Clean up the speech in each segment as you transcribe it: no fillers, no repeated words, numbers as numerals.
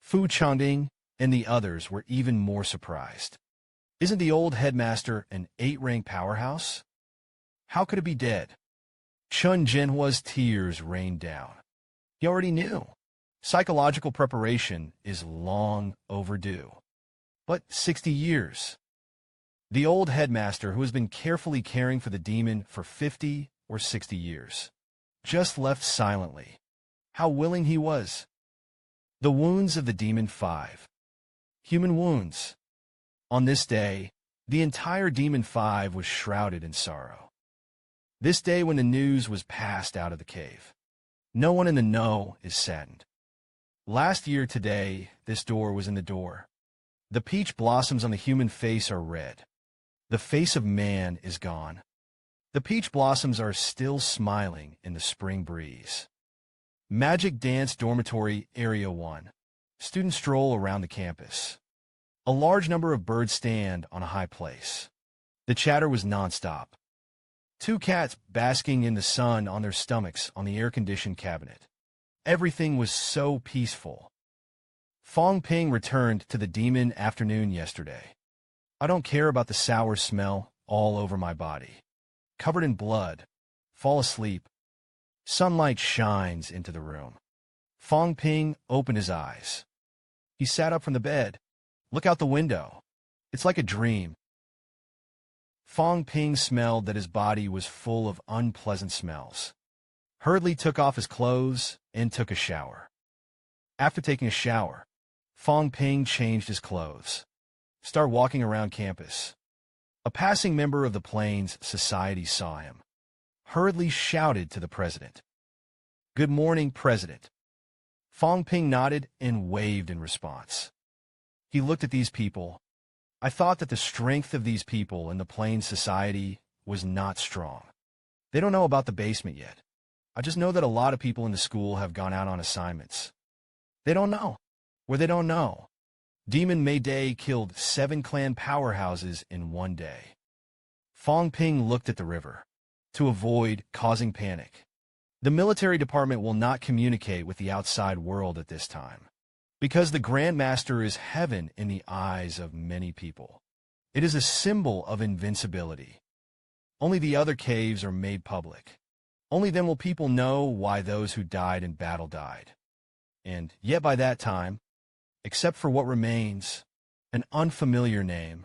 Fu Changding and the others were even more surprised. Isn't the old headmaster an 8-rank powerhouse? How could it be dead? Chun Jinhua's tears rained down. He already knew. Psychological preparation is long overdue. But 60 years. The old headmaster, who has been carefully caring for the demon for 50 or 60 years, just left silently. How willing he was. The wounds of the demon 5. Human wounds. On this day, the entire demon 5 was shrouded in sorrow. This day when the news was passed out of the cave. No one in the know is saddened. Last year today, this door was in the door. The peach blossoms on the human face are red. The face of man is gone. The peach blossoms are still smiling in the spring breeze. Magic Dance Dormitory Area 1. Students stroll around the campus. A large number of birds stand on a high place. The chatter was nonstop. 2 cats basking in the sun on their stomachs on the air-conditioned cabinet. Everything was so peaceful. Fang Ping returned to the demon afternoon yesterday. I don't care about the sour smell all over my body. Covered in blood. Fall asleep. Sunlight shines into the room. Fang Ping opened his eyes. He sat up from the bed. Look out the window. It's like a dream. Fang Ping smelled that his body was full of unpleasant smells. Hurriedly took off his clothes and took a shower. After taking a shower, Fang Ping changed his clothes. Started walking around campus. A passing member of the Plains Society saw him. Hurriedly shouted to the president. "Good morning, President." Fang Ping nodded and waved in response. He looked at these people. I thought that the strength of these people in the Plains Society was not strong. They don't know about the basement yet. I just know that a lot of people in the school have gone out on assignments. They don't know. They don't know. Demon Mayday killed 7 clan powerhouses in one day. Fang Ping looked at the river. To avoid causing panic. The military department will not communicate with the outside world at this time. Because the Grandmaster is heaven in the eyes of many people. It is a symbol of invincibility. Only the other caves are made public. Only then will people know why those who died in battle died. And yet by that time, except for what remains, an unfamiliar name.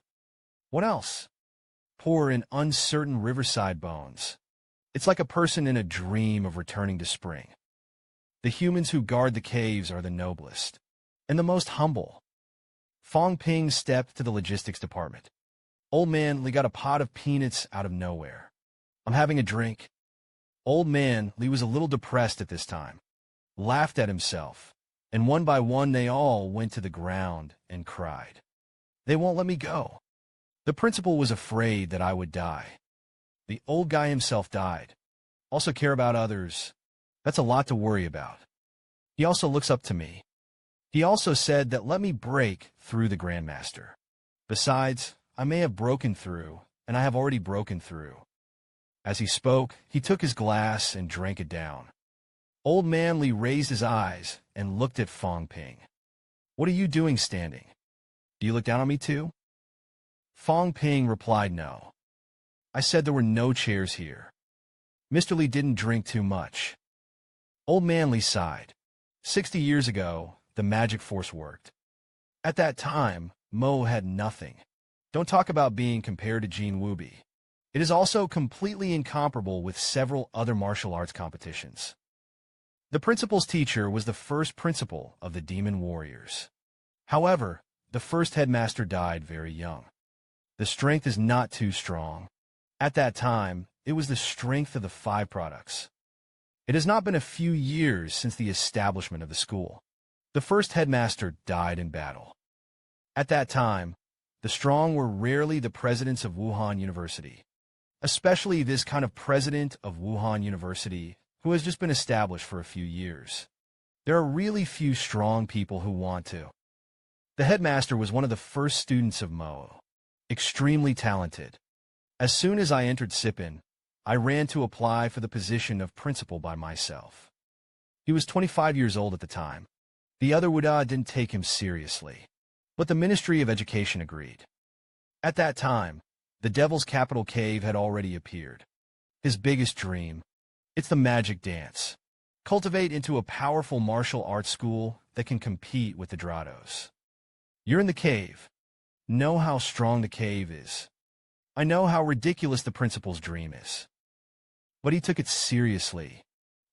What else? Poor and uncertain riverside bones. It's like a person in a dream of returning to spring. The humans who guard the caves are the noblest and the most humble. Fang Ping stepped to the logistics department. Old man Li got a pot of peanuts out of nowhere. I'm having a drink. Old man Li was a little depressed at this time. Laughed at himself, and one by one they all went to the ground and cried. They won't let me go. The principal was afraid that I would die. The old guy himself died. Also care about others. That's a lot to worry about. He also looks up to me. He also said that let me break through the Grandmaster. Besides, I may have broken through, and I have already broken through. As he spoke, he took his glass and drank it down. Old man Li raised his eyes and looked at Fang Ping. What are you doing standing? Do you look down on me too? Fang Ping replied no. I said there were no chairs here. Mr. Li didn't drink too much. Old man Li sighed. 60 years ago, the magic force worked. At that time, Mo had nothing. Don't talk about being compared to Jin Wubi. It is also completely incomparable with several other martial arts competitions. The principal's teacher was the first principal of the Demon Warriors. However, the first headmaster died very young. The strength is not too strong. At that time, it was the strength of the 5 products. It has not been a few years since the establishment of the school. The first headmaster died in battle. At that time, the strong were rarely the presidents of Wuhan University, especially this kind of president of Wuhan University who has just been established for a few years. There are really few strong people who want to. The headmaster was one of the first students of Mo, extremely talented. As soon as I entered Sipin, I ran to apply for the position of principal by myself. He was 25 years old at the time. The other Wuda didn't take him seriously, but the Ministry of Education agreed. At that time, the Devil's Capital Cave had already appeared. His biggest dream, it's the magic dance. Cultivate into a powerful martial arts school that can compete with the Drados. You're in the cave. Know how strong the cave is. I know how ridiculous the principal's dream is. But he took it seriously.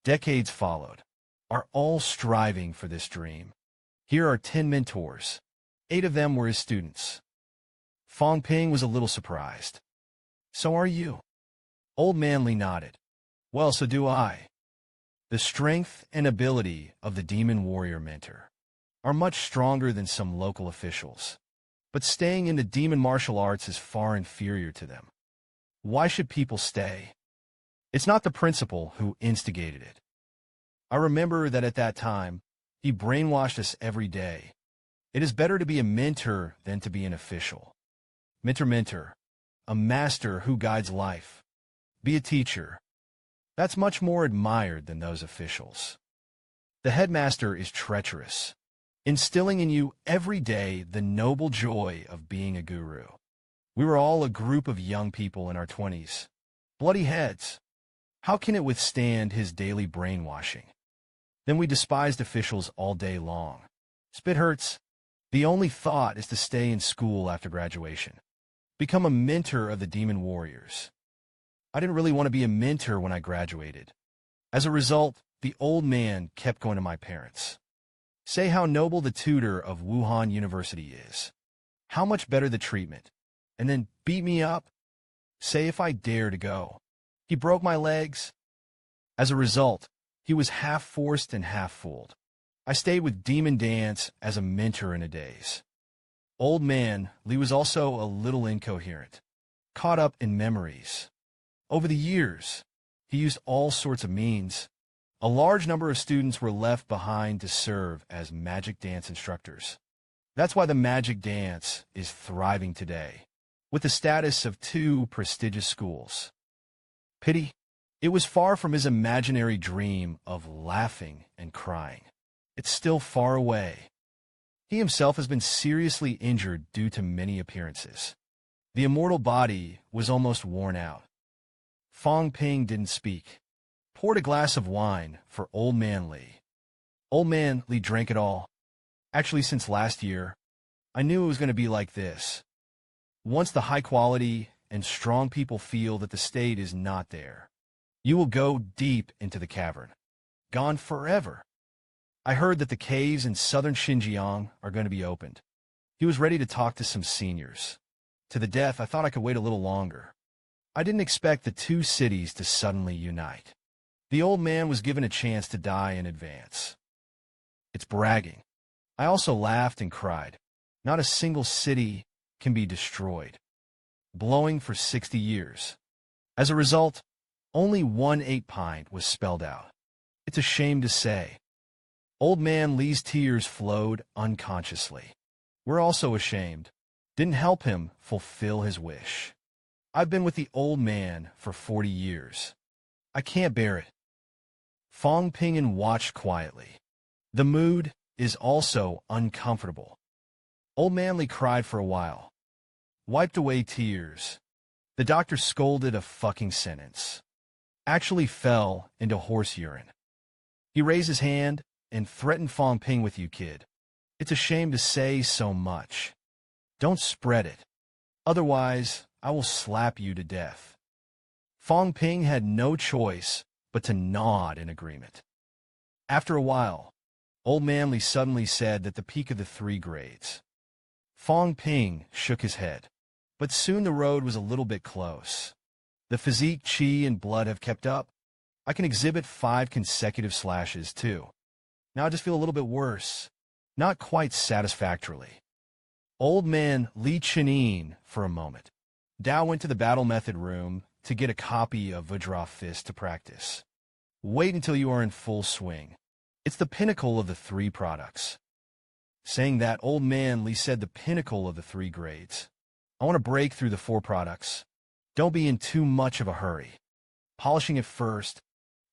Decades followed, are all striving for this dream. Here are 10 mentors. 8 of them were his students. Fang Ping was a little surprised. So are you? Old Man Li nodded. Well, so do I. The strength and ability of the demon warrior mentor are much stronger than some local officials. But staying in the demon martial arts is far inferior to them. Why should people stay? It's not the principal who instigated it. I remember that at that time, he brainwashed us every day. It is better to be a mentor than to be an official. Mentor, a master who guides life. Be a teacher. That's much more admired than those officials. The headmaster is treacherous, instilling in you every day the noble joy of being a guru. We were all a group of young people in our 20s. Bloody heads. How can it withstand his daily brainwashing? Then we despised officials all day long. Spit hurts. The only thought is to stay in school after graduation. Become a mentor of the demon warriors. I didn't really want to be a mentor when I graduated. As a result, the old man kept going to my parents. Say how noble the tutor of Wuhan University is. How much better the treatment. And then beat me up. Say if I dare to go. He broke my legs. As a result, he was half forced and half fooled. I stayed with Demon Dance as a mentor in a daze. Old Man Li was also a little incoherent, caught up in memories. Over the years, he used all sorts of means. A large number of students were left behind to serve as magic dance instructors. That's why the magic dance is thriving today, with the status of 2 prestigious schools. Pity, it was far from his imaginary dream of laughing and crying. It's still far away. He himself has been seriously injured due to many appearances. The immortal body was almost worn out. Fang Ping didn't speak. Poured a glass of wine for Old Man Li. Old Man Li drank it all. Actually, since last year, I knew it was going to be like this. Once the high quality and strong people feel that the state is not there, you will go deep into the cavern. Gone forever. I heard that the caves in southern Xinjiang are going to be opened. He was ready to talk to some seniors. To the death, I thought I could wait a little longer. I didn't expect the 2 cities to suddenly unite. The old man was given a chance to die in advance. It's bragging. I also laughed and cried. Not a single city can be destroyed. Blowing for 60 years. As a result, only 1 8-pint was spelled out. It's a shame to say. Old Man Li's tears flowed unconsciously. We're also ashamed. Didn't help him fulfill his wish. I've been with the old man for 40 years. I can't bear it. Fang Ping watched quietly. The mood is also uncomfortable. Old Man Li cried for a while. Wiped away tears. The doctor scolded a fucking sentence. Actually fell into horse urine. He raised his hand and threatened Fang Ping with you, kid. It's a shame to say so much. Don't spread it. Otherwise, I will slap you to death. Fang Ping had no choice but to nod in agreement. After a while, Old Man Li suddenly said that the peak of the 3 grades. Fang Ping shook his head, but soon the road was a little bit close. The physique, chi, and blood have kept up. I can exhibit 5 consecutive slashes, too. Now I just feel a little bit worse. Not quite satisfactorily. Old Man Li Chenin for a moment. Dao went to the battle method room to get a copy of Vajra Fist to practice. Wait until you are in full swing. It's the pinnacle of the 3 products. Saying that, Old Man Li said the pinnacle of the 3 grades. I want to break through the 4 products. Don't be in too much of a hurry. Polishing it first.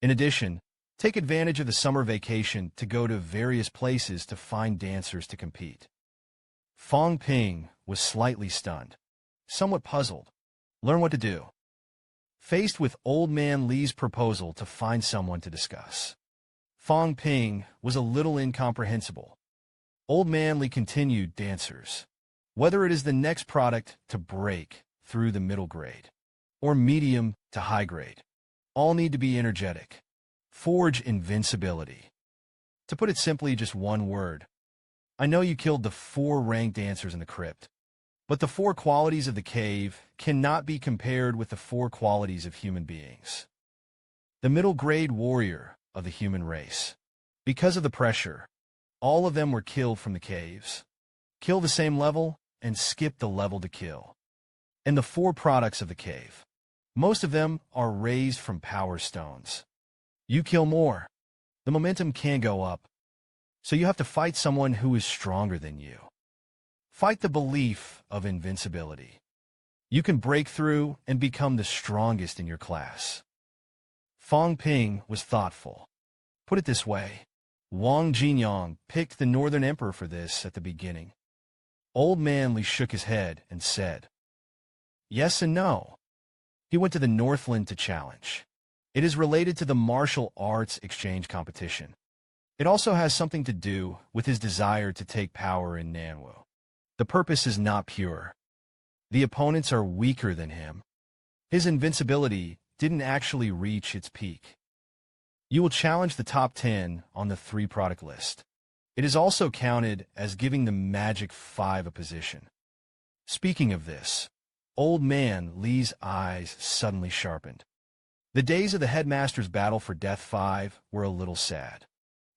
In addition, Take advantage of the summer vacation to go to various places to find dancers to compete. Fang Ping was slightly stunned, somewhat puzzled. Learn what to do. Faced with Old Man Li's proposal to find someone to discuss, Fang Ping was a little incomprehensible. Old Man Li continued, dancers. Whether it is the next product to break through the middle grade, or medium to high grade, all need to be energetic. Forge invincibility. To put it simply, just one word. I know you killed the 4 ranked dancers in the crypt, but the 4 qualities of the cave cannot be compared with the 4 qualities of human beings. The middle grade warrior of the human race. Because of the pressure, all of them were killed from the caves. Kill the same level and skip the level to kill. And the 4 products of the cave. Most of them are raised from power stones. You kill more, the momentum can go up. So you have to fight someone who is stronger than you. Fight the belief of invincibility. You can break through and become the strongest in your class. Fang Ping was thoughtful. Put it this way, Wang Jinyang picked the Northern Emperor for this at the beginning. Old Man Li shook his head and said, yes and no. He went to the Northland to challenge. It is related to the martial arts exchange competition. It also has something to do with his desire to take power in Nanwu. The purpose is not pure. The opponents are weaker than him. His invincibility didn't actually reach its peak. You will challenge the top 10 on the 3-product list. It is also counted as giving the Magic 5 a position. Speaking of this, Old Man Li's eyes suddenly sharpened. The days of the headmaster's battle for Death 5 were a little sad.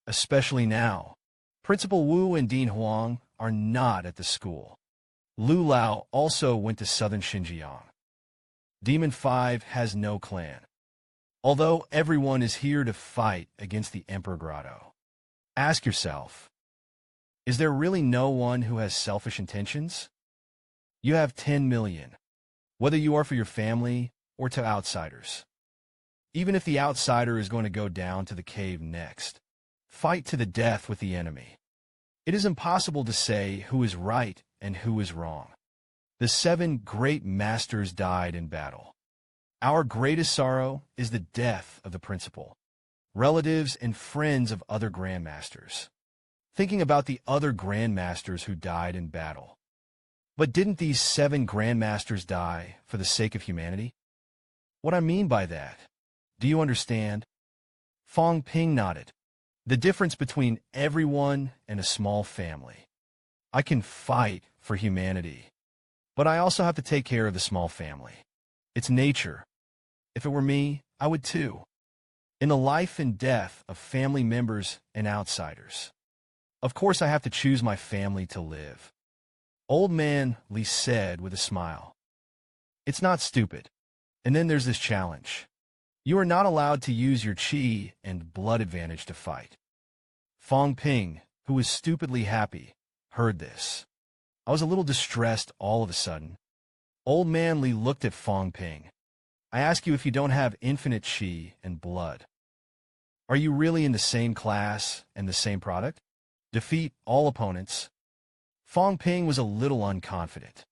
Especially now. Principal Wu and Dean Huang are not at the school. Lu Lao also went to southern Xinjiang. Demon 5 has no clan. Although everyone is here to fight against the Emperor Grotto. Ask yourself, is there really no one who has selfish intentions? You have 10 million, whether you are for your family or to outsiders. Even if the outsider is going to go down to the cave next, fight to the death with the enemy. It is impossible to say who is right and who is wrong. The 7 great masters died in battle. Our greatest sorrow is the death of the principal, relatives and friends of other grandmasters. Thinking about the other grandmasters who died in battle. But didn't these 7 grandmasters die for the sake of humanity? What I mean by that, do you understand? Fang Ping nodded. The difference between everyone and a small family. I can fight for humanity, but I also have to take care of the small family. It's nature. If it were me, I would too. In the life and death of family members and outsiders. Of course I have to choose my family to live. Old Man Li said with a smile. It's not stupid. And then there's this challenge. You are not allowed to use your qi and blood advantage to fight. Fang Ping, who was stupidly happy, heard this. I was a little distressed all of a sudden. Old Man Li looked at Fang Ping. I ask you if you don't have infinite qi and blood. Are you really in the same class and the same product? Defeat all opponents. Fang Ping was a little unconfident.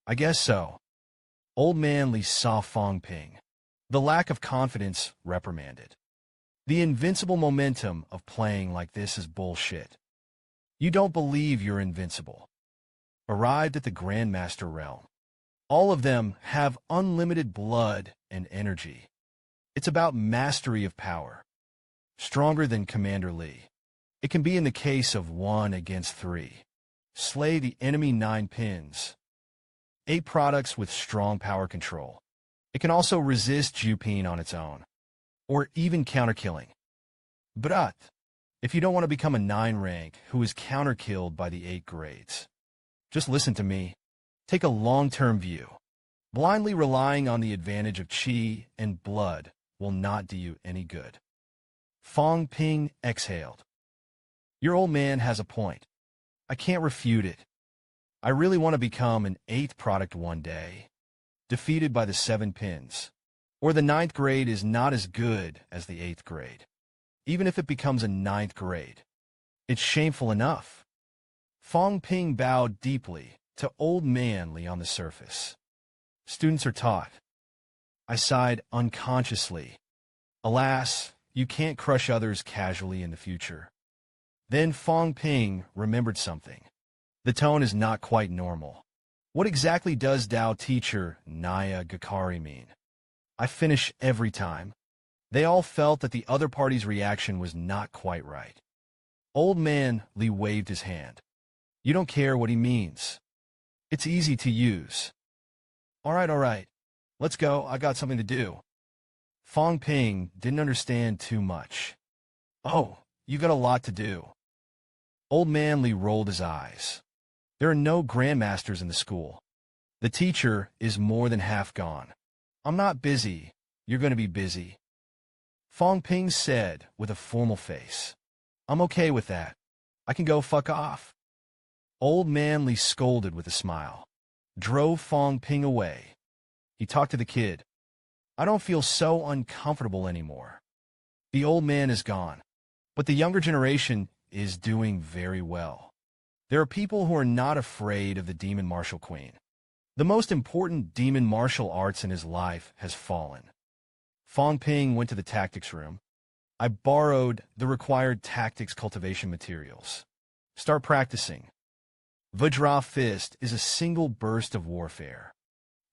I guess so. Old Man Li saw Fang Ping. The lack of confidence reprimanded. The invincible momentum of playing like this is bullshit. You don't believe you're invincible. Arrived at the Grandmaster realm. All of them have unlimited blood and energy. It's about mastery of power. Stronger than Commander Li. It can be in the case of 1 against 3. Slay the enemy 9 pins. 8 products with strong power control. It can also resist Jupin on its own, or even counter-killing. But if you don't want to become a 9 rank who is counter-killed by the 8 grades, just listen to me. Take a long-term view. Blindly relying on the advantage of qi and blood will not do you any good. Fang Ping exhaled. Your old man has a point. I can't refute it. I really want to become an 8th product one day. Defeated by the 7 pins. Or the 9th grade is not as good as the 8th grade. even if it becomes a ninth grade. It's shameful enough. Fang Ping bowed deeply to old manly on the surface. Students are taught. I sighed unconsciously. Alas, you can't crush others casually in the future. Then Fang Ping remembered something. The tone is not quite normal. What exactly does Dao teacher Naya Gakari mean? I finish every time. They all felt that the other party's reaction was not quite right. Old man Li waved his hand. You don't care what he means. It's easy to use. All right. Let's go, I got something to do. Fang Ping didn't understand too much. Oh, you got a lot to do. Old man Li rolled his eyes. There are no grandmasters in the school. The teacher is more than half gone. I'm not busy. You're going to be busy. Fang Ping said with a formal face. I'm okay with that. I can go fuck off. Old man Li scolded with a smile. Drove Fang Ping away. He talked to the kid. I don't feel so uncomfortable anymore. The old man is gone, but the younger generation is doing very well. There are people who are not afraid of the demon martial queen. The most important demon martial arts in his life has fallen. Fang Ping went to the tactics room. I borrowed the required tactics cultivation materials. Start practicing. Vajra Fist is a single burst of warfare.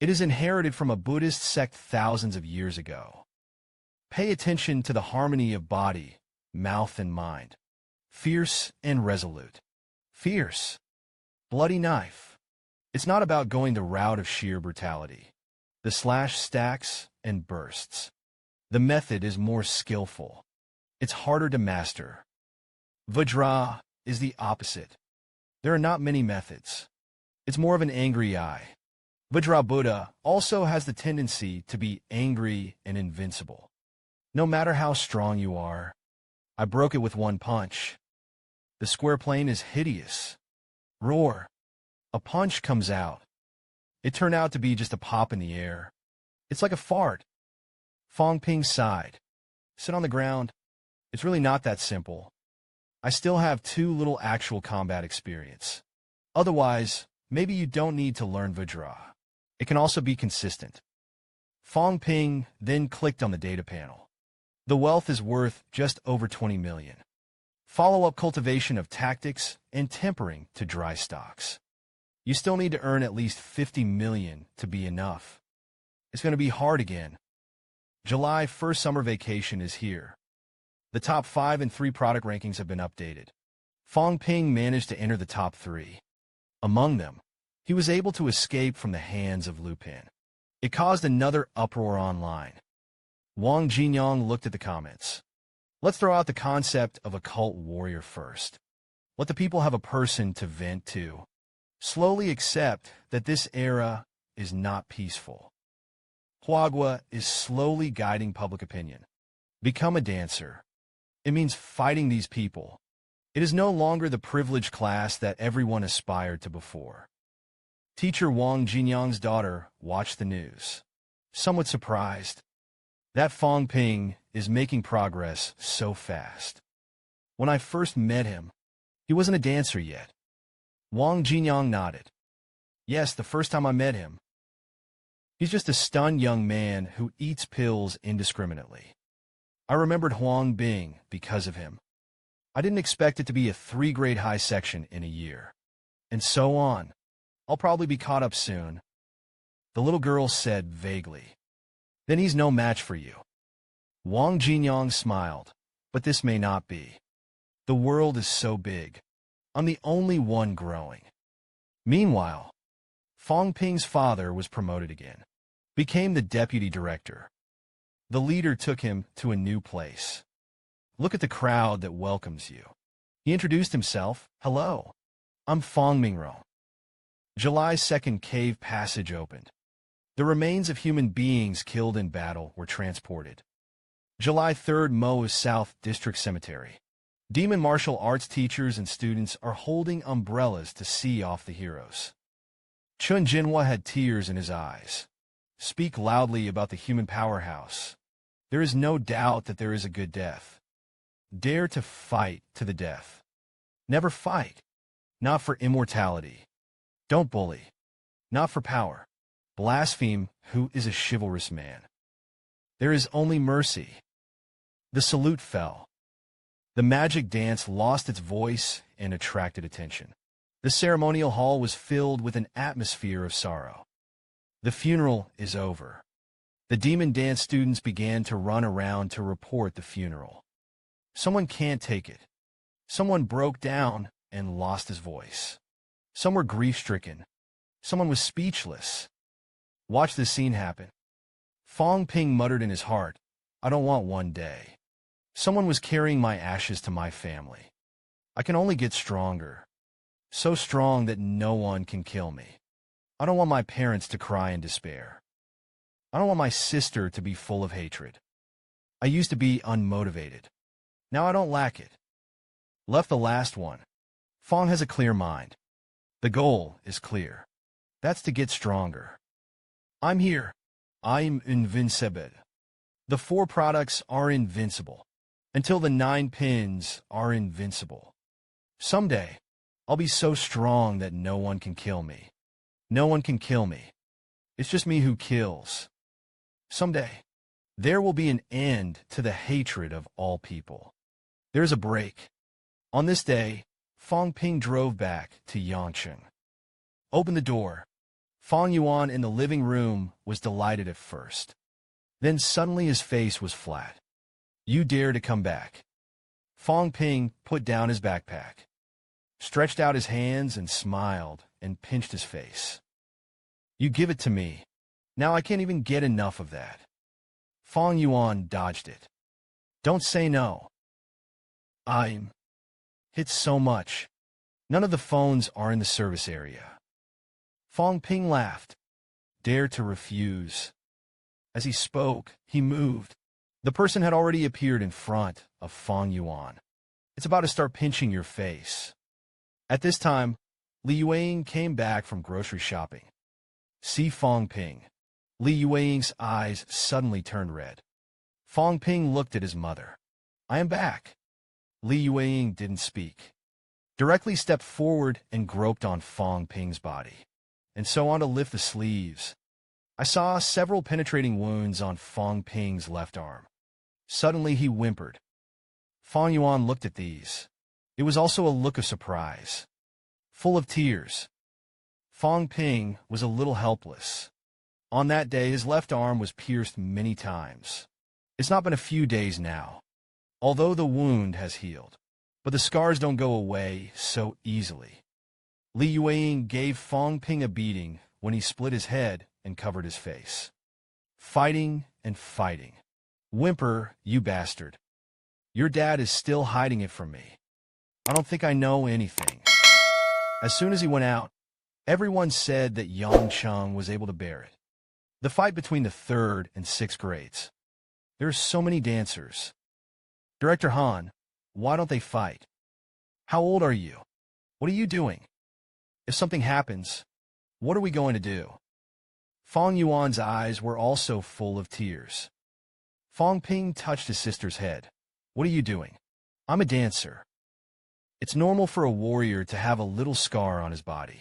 It is inherited from a Buddhist sect thousands of years ago. Pay attention to the harmony of body, mouth, and mind. Fierce and resolute. Fierce. Bloody knife. It's not about going the route of sheer brutality. The slash stacks and bursts. The method is more skillful. It's harder to master. Vajra is the opposite. There are not many methods. It's more of an angry eye. Vajra Buddha also has the tendency to be angry and invincible. No matter how strong you are, I broke it with one punch. The square plane is hideous. Roar. A punch comes out. It turned out to be just a pop in the air. It's like a fart. Fang Ping sighed. Sit on the ground. It's really not that simple. I still have too little actual combat experience. Otherwise, maybe you don't need to learn Vajra. It can also be consistent. Fang Ping then clicked on the data panel. The wealth is worth just over 20 million. Follow-up cultivation of tactics and tempering to dry stocks. You still need to earn at least 50 million to be enough. It's going to be hard again. July 1st summer vacation is here. The top 5 and 3 product rankings have been updated. Fang Ping managed to enter the top 3. Among them, he was able to escape from the hands of Lupin. It caused another uproar online. Wang Jinyang looked at the comments. Let's throw out the concept of a cult warrior first. Let the people have a person to vent to. Slowly accept that this era is not peaceful. Huagua is slowly guiding public opinion. Become a dancer. It means fighting these people. It is no longer the privileged class that everyone aspired to before. Teacher Wang Jinyang's daughter watched the news. Somewhat surprised. That Fang Ping is making progress so fast. When I first met him, he wasn't a dancer yet. Wang Jinyang nodded. Yes, the first time I met him. He's just a stunned young man who eats pills indiscriminately. I remembered Huang Bing because of him. I didn't expect it to be a 3-grade high section in a year. And so on. I'll probably be caught up soon. The little girl said vaguely. Then he's no match for you. Wang Jinyang smiled, but this may not be. The world is so big. I'm the only one growing. Meanwhile, Fang Ping's father was promoted again. Became the deputy director. The leader took him to a new place. Look at the crowd that welcomes you. He introduced himself. Hello. I'm Fang Mingro. July 2nd cave passage opened. The remains of human beings killed in battle were transported. July 3rd Mo's South District Cemetery. Demon martial arts teachers and students are holding umbrellas to see off the heroes. Chun Jinhua had tears in his eyes. Speak loudly about the human powerhouse. There is no doubt that there is a good death. dare to fight to the death. Never fight. Not for immortality. Don't bully. Not for power. Blaspheme, who is a chivalrous man. There is only mercy. The salute fell. The magic dance lost its voice and attracted attention. The ceremonial hall was filled with an atmosphere of sorrow. The funeral is over. The demon dance students began to run around to report the funeral. Someone can't take it. Someone broke down and lost his voice. Some were grief-stricken. Someone was speechless. Watch this scene happen. Fang Ping muttered in his heart, I don't want one day. Someone was carrying my ashes to my family. I can only get stronger. So strong that no one can kill me. I don't want my parents to cry in despair. I don't want my sister to be full of hatred. I used to be unmotivated. Now I don't lack it. Left the last one. Fang has a clear mind. The goal is clear. That's to get stronger. I'm here. I'm invincible. The 4 products are invincible. Until the 9 pins are invincible. Someday, I'll be so strong that no one can kill me. No one can kill me. It's just me who kills. Someday, there will be an end to the hatred of all people. There's a break. On this day, Fang Ping drove back to Yangcheng. Opened the door. Fang Yuan in the living room was delighted at first. Then suddenly his face was flat. You dare to come back. Fang Ping put down his backpack, stretched out his hands and smiled and pinched his face. You give it to me. Now I can't even get enough of that. Fang Yuan dodged it. Don't say no. I'm hit so much. None of the phones are in the service area. Fang Ping laughed. Dare to refuse. As he spoke, he moved. The person had already appeared in front of Fang Yuan. It's about to start pinching your face. At this time, Li Yueying came back from grocery shopping. See Fang Ping. Li Yueying's eyes suddenly turned red. Fang Ping looked at his mother. I am back. Li Yueying didn't speak. Directly stepped forward and groped on Fang Ping's body, and so on to lift the sleeves. I saw several penetrating wounds on Fang Ping's left arm. Suddenly he whimpered. Fang Yuan looked at these. It was also a look of surprise, full of tears. Fang Ping was a little helpless. On that day, his left arm was pierced many times. It's not been a few days now, although the wound has healed, but the scars don't go away so easily. Li Yueying gave Fang Ping a beating when he split his head and covered his face. Fighting and fighting. Whimper, you bastard. Your dad is still hiding it from me. I don't think I know anything. As soon as he went out, everyone said that Yangcheng was able to bear it. The fight between the 3rd and 6th grades. There are so many dancers. Director Han, why don't they fight? How old are you? What are you doing? If something happens, what are we going to do? Fang Yuan's eyes were also full of tears. Fang Ping touched his sister's head. What are you doing? I'm a dancer. It's normal for a warrior to have a little scar on his body.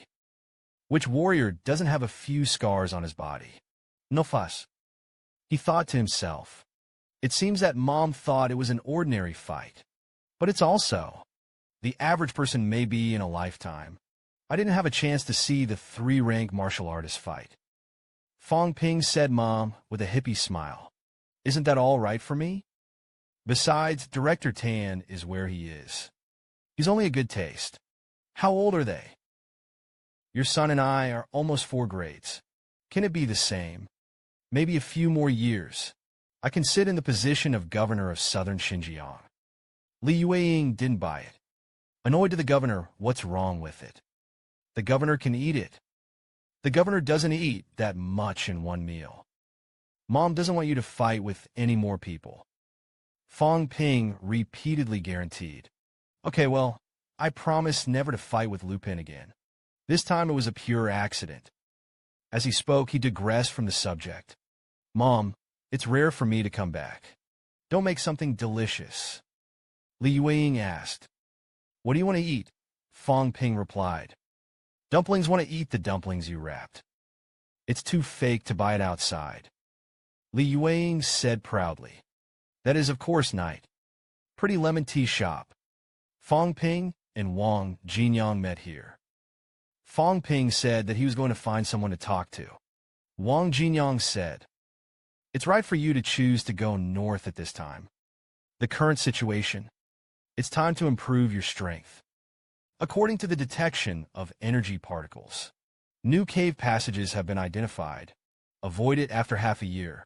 Which warrior doesn't have a few scars on his body? No fuss. He thought to himself. It seems that Mom thought it was an ordinary fight. But it's also. The average person may be in a lifetime. I didn't have a chance to see the 3-rank martial artist fight. Fang Ping said, Mom, with a hippie smile. Isn't that all right for me? Besides, Director Tan is where he is. He's only a good taste. How old are they? Your son and I are almost 4 grades. Can it be the same? Maybe a few more years. I can sit in the position of governor of southern Xinjiang. Li Yueying didn't buy it. Annoyed to the governor, what's wrong with it? The governor can eat it. The governor doesn't eat that much in one meal. Mom doesn't want you to fight with any more people. Fang Ping repeatedly guaranteed. Okay, well, I promise never to fight with Lupin again. This time it was a pure accident. As he spoke, he digressed from the subject. Mom, it's rare for me to come back. Don't make something delicious. Li Yueying asked. What do you want to eat? Fang Ping replied. Dumplings want to eat the dumplings you wrapped. It's too fake to buy it outside. Li Yueying said proudly. That is, of course, night. Pretty lemon tea shop. Fang Ping and Wang Jinyang met here. Fang Ping said that he was going to find someone to talk to. Wang Jinyang said, it's right for you to choose to go north at this time. The current situation, it's time to improve your strength. According to the detection of energy particles, new cave passages have been identified. Avoid it after half a year.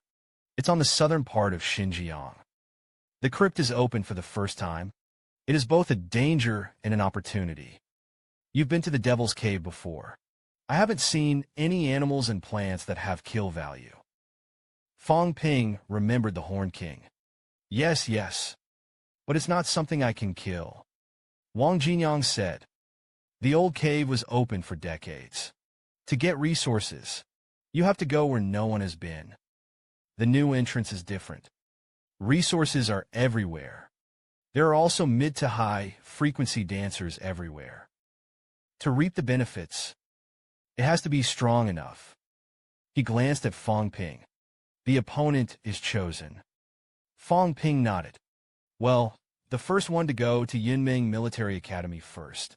It's on the southern part of Xinjiang. The crypt is open for the first time. It is both a danger and an opportunity. You've been to the Devil's Cave before. I haven't seen any animals and plants that have kill value. Fang Ping remembered the Horn King. Yes, but it's not something I can kill. Wang Jinyang said. The old cave was open for decades. To get resources, you have to go where no one has been. The new entrance is different. Resources are everywhere. There are also mid to high frequency dancers everywhere. To reap the benefits, it has to be strong enough. He glanced at Fang Ping. The opponent is chosen. Fang Ping nodded. Well, the first one to go to Yunmeng Military Academy first.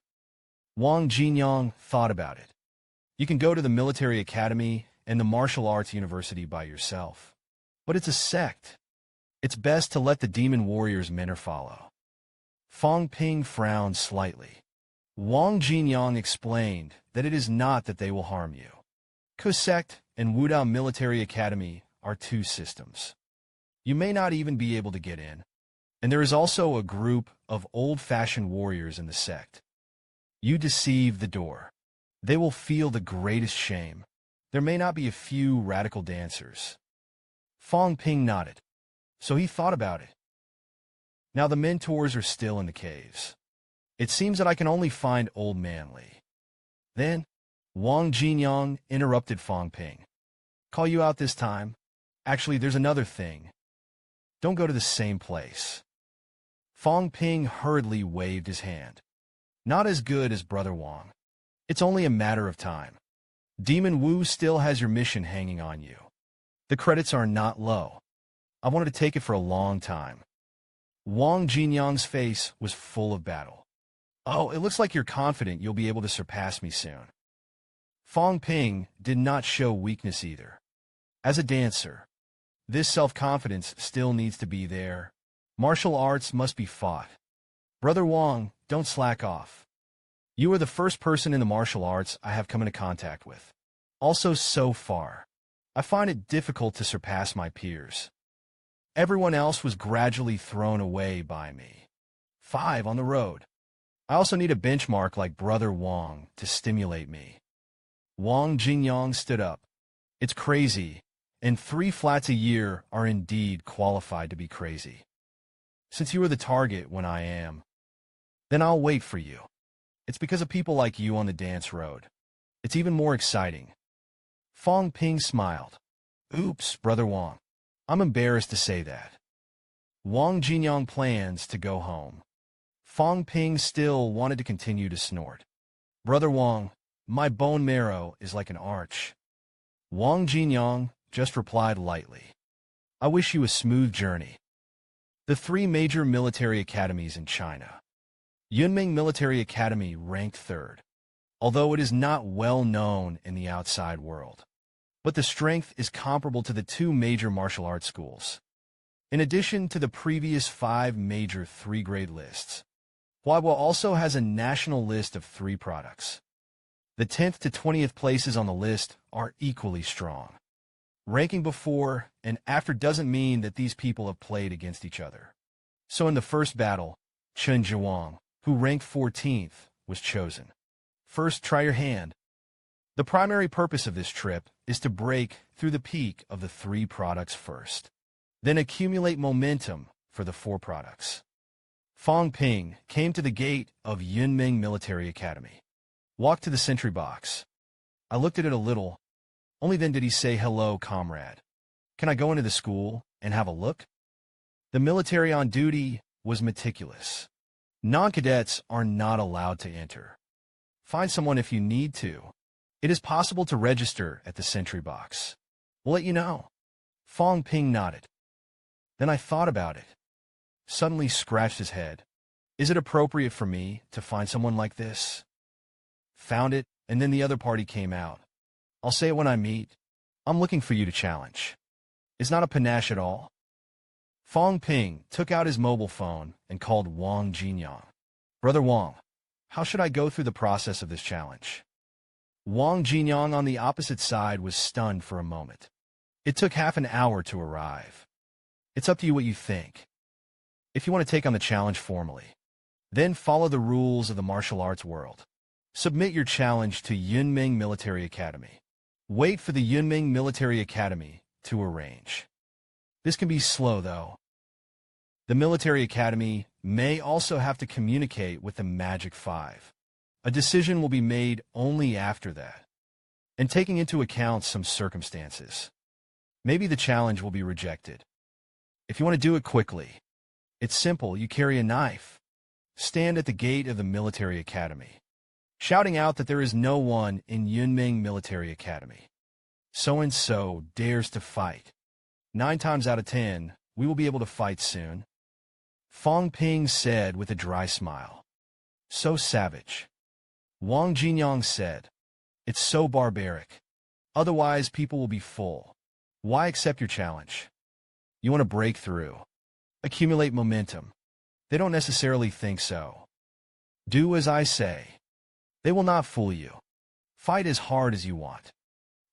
Wang Jinyang thought about it. You can go to the military academy and the martial arts university by yourself. But it's a sect. It's best to let the demon warriors mentor follow. Fang Ping frowned slightly. Wang Jinyang explained that it is not that they will harm you. Ko sect and Wudao Military Academy are two systems. You may not even be able to get in. And there is also a group of old-fashioned warriors in the sect. You deceive the door. They will feel the greatest shame. There may not be a few radical dancers. Fang Ping nodded. So he thought about it. Now the mentors are still in the caves. It seems that I can only find Old Man Li. Then, Wang Jinyang interrupted Fang Ping. Call you out this time? Actually, there's another thing. Don't go to the same place. Fang Ping hurriedly waved his hand. Not as good as Brother Wang. It's only a matter of time. Demon Wu still has your mission hanging on you. The credits are not low. I wanted to take it for a long time. Wang Jinyang's face was full of battle. Oh, it looks like you're confident you'll be able to surpass me soon. Fang Ping did not show weakness either. As a dancer, this self-confidence still needs to be there. Martial arts must be fought. Brother Wang, don't slack off. You are the first person in the martial arts I have come into contact with. Also, so far, I find it difficult to surpass my peers. Everyone else was gradually thrown away by me. 5 on the road. I also need a benchmark like Brother Wang to stimulate me. Wang Jinyang stood up. It's crazy, and 3 flats a year are indeed qualified to be crazy. Since you are the target when I am, then I'll wait for you. It's because of people like you on the dance road. It's even more exciting. Fang Ping smiled. Oops, Brother Wang. I'm embarrassed to say that. Wang Jinyang plans to go home. Fang Ping still wanted to continue to snort. Brother Wang, my bone marrow is like an arch. Wang Jinyang just replied lightly. I wish you a smooth journey. The 3 major military academies in China. Yunmeng Military Academy ranked 3rd, although it is not well known in the outside world. But the strength is comparable to the 2 major martial arts schools. In addition to the previous 5 major 3-grade lists, Huahua also has a national list of 3 products. The 10th to 20th places on the list are equally strong. Ranking before and after doesn't mean that these people have played against each other. So in the first battle, Chen Zhiwang, who ranked 14th, was chosen. First, try your hand. The primary purpose of this trip is to break through the peak of the 3 products first. Then accumulate momentum for the 4 products. Fang Ping came to the gate of Yunmeng Military Academy. Walked to the sentry box. I looked at it a little. Only then did he say, hello, comrade. Can I go into the school and have a look? The military on duty was meticulous. Non-cadets are not allowed to enter. Find someone if you need to. It is possible to register at the sentry box. We'll let you know. Fang Ping nodded. Then I thought about it. Suddenly scratched his head. Is it appropriate for me to find someone like this? Found it, and then the other party came out. I'll say it when I meet. I'm looking for you to challenge. It's not a panache at all. Fang Ping took out his mobile phone and called Wang Jinyang. Brother Wang, how should I go through the process of this challenge? Wang Jinyang on the opposite side was stunned for a moment. It took half an hour to arrive. It's up to you what you think. If you want to take on the challenge formally, then follow the rules of the martial arts world. Submit your challenge to Yunmeng Military Academy. Wait for the Yunmeng Military Academy to arrange. This can be slow, though. The military academy may also have to communicate with the Magic 5. A decision will be made only after that, and taking into account some circumstances. Maybe the challenge will be rejected. If you want to do it quickly, it's simple. You carry a knife. Stand at the gate of the military academy, shouting out that there is no one in Yunmeng Military Academy. So-and-so dares to fight. 9 times out of 10, we will be able to fight soon. Fang Ping said with a dry smile. So savage. Wang Jinyang said. It's so barbaric. Otherwise, people will be full. Why accept your challenge? You want to break through. Accumulate momentum. They don't necessarily think so. Do as I say. They will not fool you. Fight as hard as you want.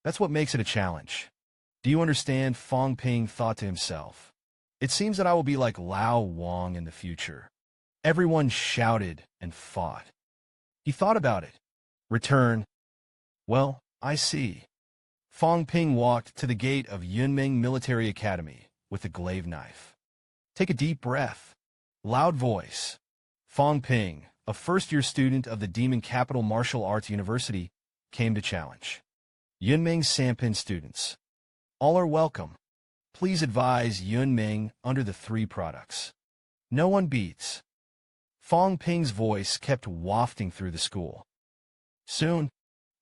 That's what makes it a challenge. Do you understand? Fang Ping thought to himself. It seems that I will be like Lao Wang in the future. Everyone shouted and fought. He thought about it. Return. Well, I see. Fang Ping walked to the gate of Yunmeng Military Academy with a glaive knife. Take a deep breath. Loud voice. Fang Ping, a first-year student of the Demon Capital Martial Arts University, came to challenge. Yunmeng Sampin students. All are welcome. Please advise Yunmeng under the 3 products. No one beats. Fang Ping's voice kept wafting through the school. Soon,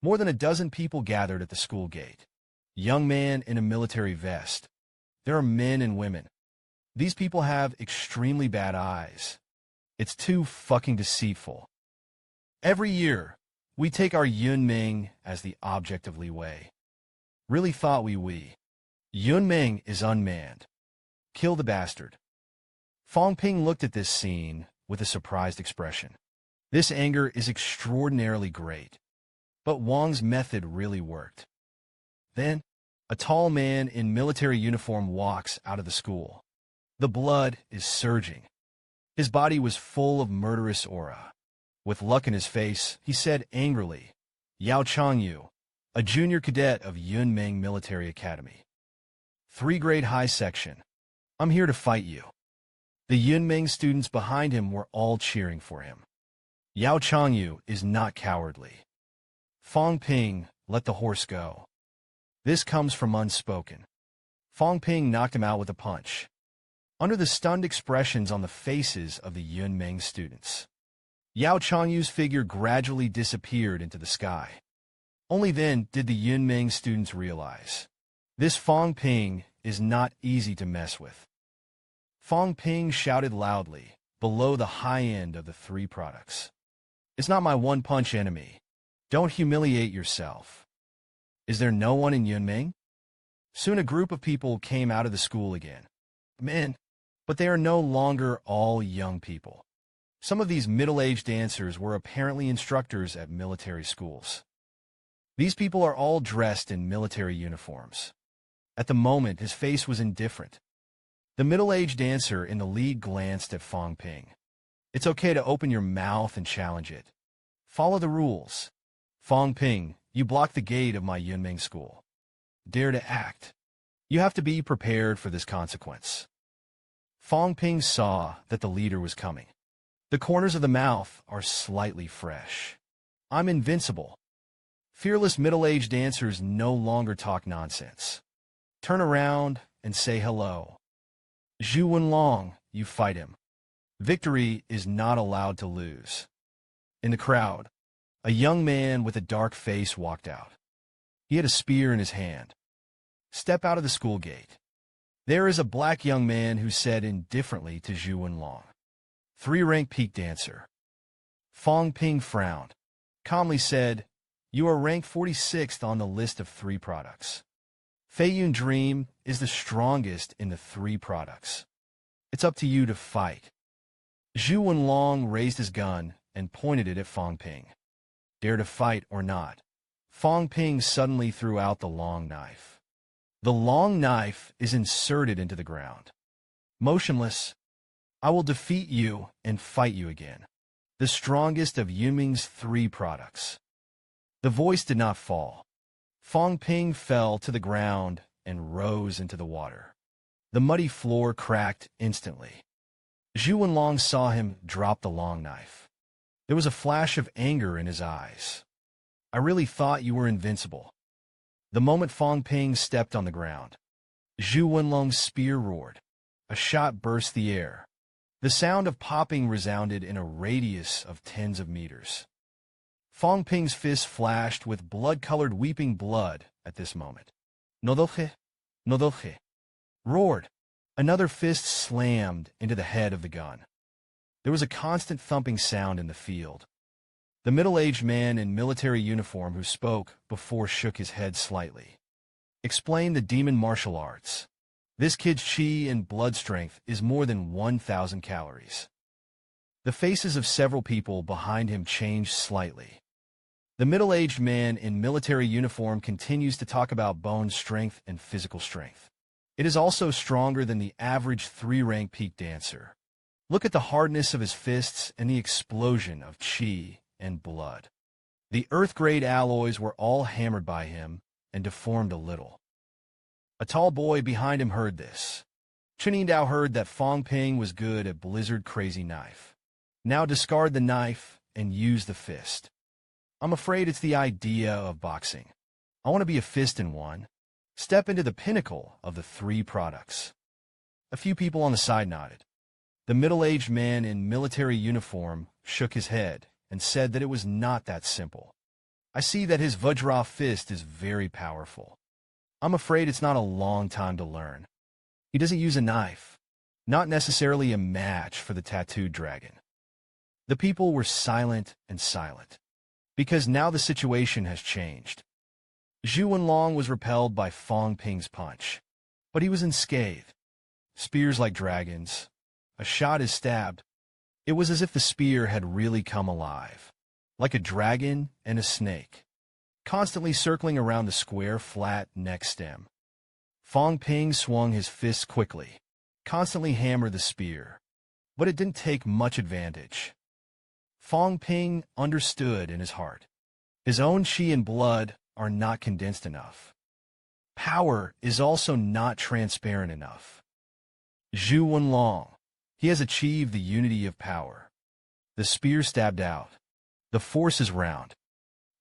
more than a dozen people gathered at the school gate. Young man in a military vest. There are men and women. These people have extremely bad eyes. It's too fucking deceitful. Every year, we take our Yunmeng as the object of leeway. Really thought we. Yunmeng is unmanned. Kill the bastard. Fang Ping looked at this scene with a surprised expression. This anger is extraordinarily great. But Wang's method really worked. Then, a tall man in military uniform walks out of the school. The blood is surging. His body was full of murderous aura. With luck in his face, he said angrily, Yao Changyu, a junior cadet of Yunmeng Military Academy. 3 grade high section. I'm here to fight you. The Yunmeng students behind him were all cheering for him. Yao Changyu is not cowardly. Fang Ping let the horse go. This comes from unspoken. Fang Ping knocked him out with a punch. Under the stunned expressions on the faces of the Yunmeng students, Yao Changyu's figure gradually disappeared into the sky. Only then did the Yunmeng students realize. This Fang Ping is not easy to mess with. Fang Ping shouted loudly, below the high end of the 3 products. It's not my one-punch enemy. Don't humiliate yourself. Is there no one in Yunmeng? Soon a group of people came out of the school again. Men, but they are no longer all young people. Some of these middle-aged dancers were apparently instructors at military schools. These people are all dressed in military uniforms. At the moment, his face was indifferent. The middle-aged dancer in the lead glanced at Fang Ping. It's okay to open your mouth and challenge it. Follow the rules. Fang Ping, you blocked the gate of my Yunmeng school. Dare to act. You have to be prepared for this consequence. Fang Ping saw that the leader was coming. The corners of the mouth are slightly fresh. I'm invincible. Fearless middle-aged dancers no longer talk nonsense. Turn around and say hello. Zhu Wenlong, you fight him. Victory is not allowed to lose. In the crowd, a young man with a dark face walked out. He had a spear in his hand. Step out of the school gate. There is a black young man who said indifferently to Zhu Wenlong. 3-rank peak dancer. Fang Ping frowned, calmly said, "You are ranked 46th on the list of 3 products. Fei Yun Dream is the strongest in the 3 products. It's up to you to fight." Zhu Wenlong raised his gun and pointed it at Fang Ping. Dare to fight or not? Fang Ping suddenly threw out the long knife. The long knife is inserted into the ground. Motionless, "I will defeat you and fight you again. The strongest of Yunmeng's 3 products." The voice did not fall. Fang Ping fell to the ground and rose into the water. The muddy floor cracked instantly. Zhu Wenlong saw him drop the long knife. There was a flash of anger in his eyes. "I really thought you were invincible." The moment Fang Ping stepped on the ground, Zhu Wenlong's spear roared. A shot burst the air. The sound of popping resounded in a radius of tens of meters. Fang Ping's fist flashed with blood-colored weeping blood at this moment. "Nodoche! Nodoche!" roared. Another fist slammed into the head of the gun. There was a constant thumping sound in the field. The middle-aged man in military uniform who spoke before shook his head slightly. "Explain the demon martial arts. This kid's chi and blood strength is more than 1,000 calories." The faces of several people behind him changed slightly. The middle-aged man in military uniform continues to talk about bone strength and physical strength. It is also stronger than the average 3-rank peak dancer. Look at the hardness of his fists and the explosion of chi and blood. The earth-grade alloys were all hammered by him and deformed a little. A tall boy behind him heard this. Chunin Dao heard that Fang Ping was good at Blizzard Crazy Knife. Now discard the knife and use the fist. I'm afraid it's the idea of boxing. I want to be a fist in one. Step into the pinnacle of the 3 products. A few people on the side nodded. The middle-aged man in military uniform shook his head and said that it was not that simple. "I see that his Vajra fist is very powerful. I'm afraid it's not a long time to learn. He doesn't use a knife. Not necessarily a match for the tattooed dragon." The people were silent and silent, because now the situation has changed. Zhu Wenlong was repelled by Fang Ping's punch, but he was unscathed. Spears like dragons. A shot is stabbed. It was as if the spear had really come alive, like a dragon and a snake, constantly circling around the square, flat neck stem. Fang Ping swung his fists quickly, constantly hammered the spear, but it didn't take much advantage. Fang Ping understood in his heart. His own chi and blood are not condensed enough. Power is also not transparent enough. Zhu Wenlong, he has achieved the unity of power. The spear stabbed out. The force is round.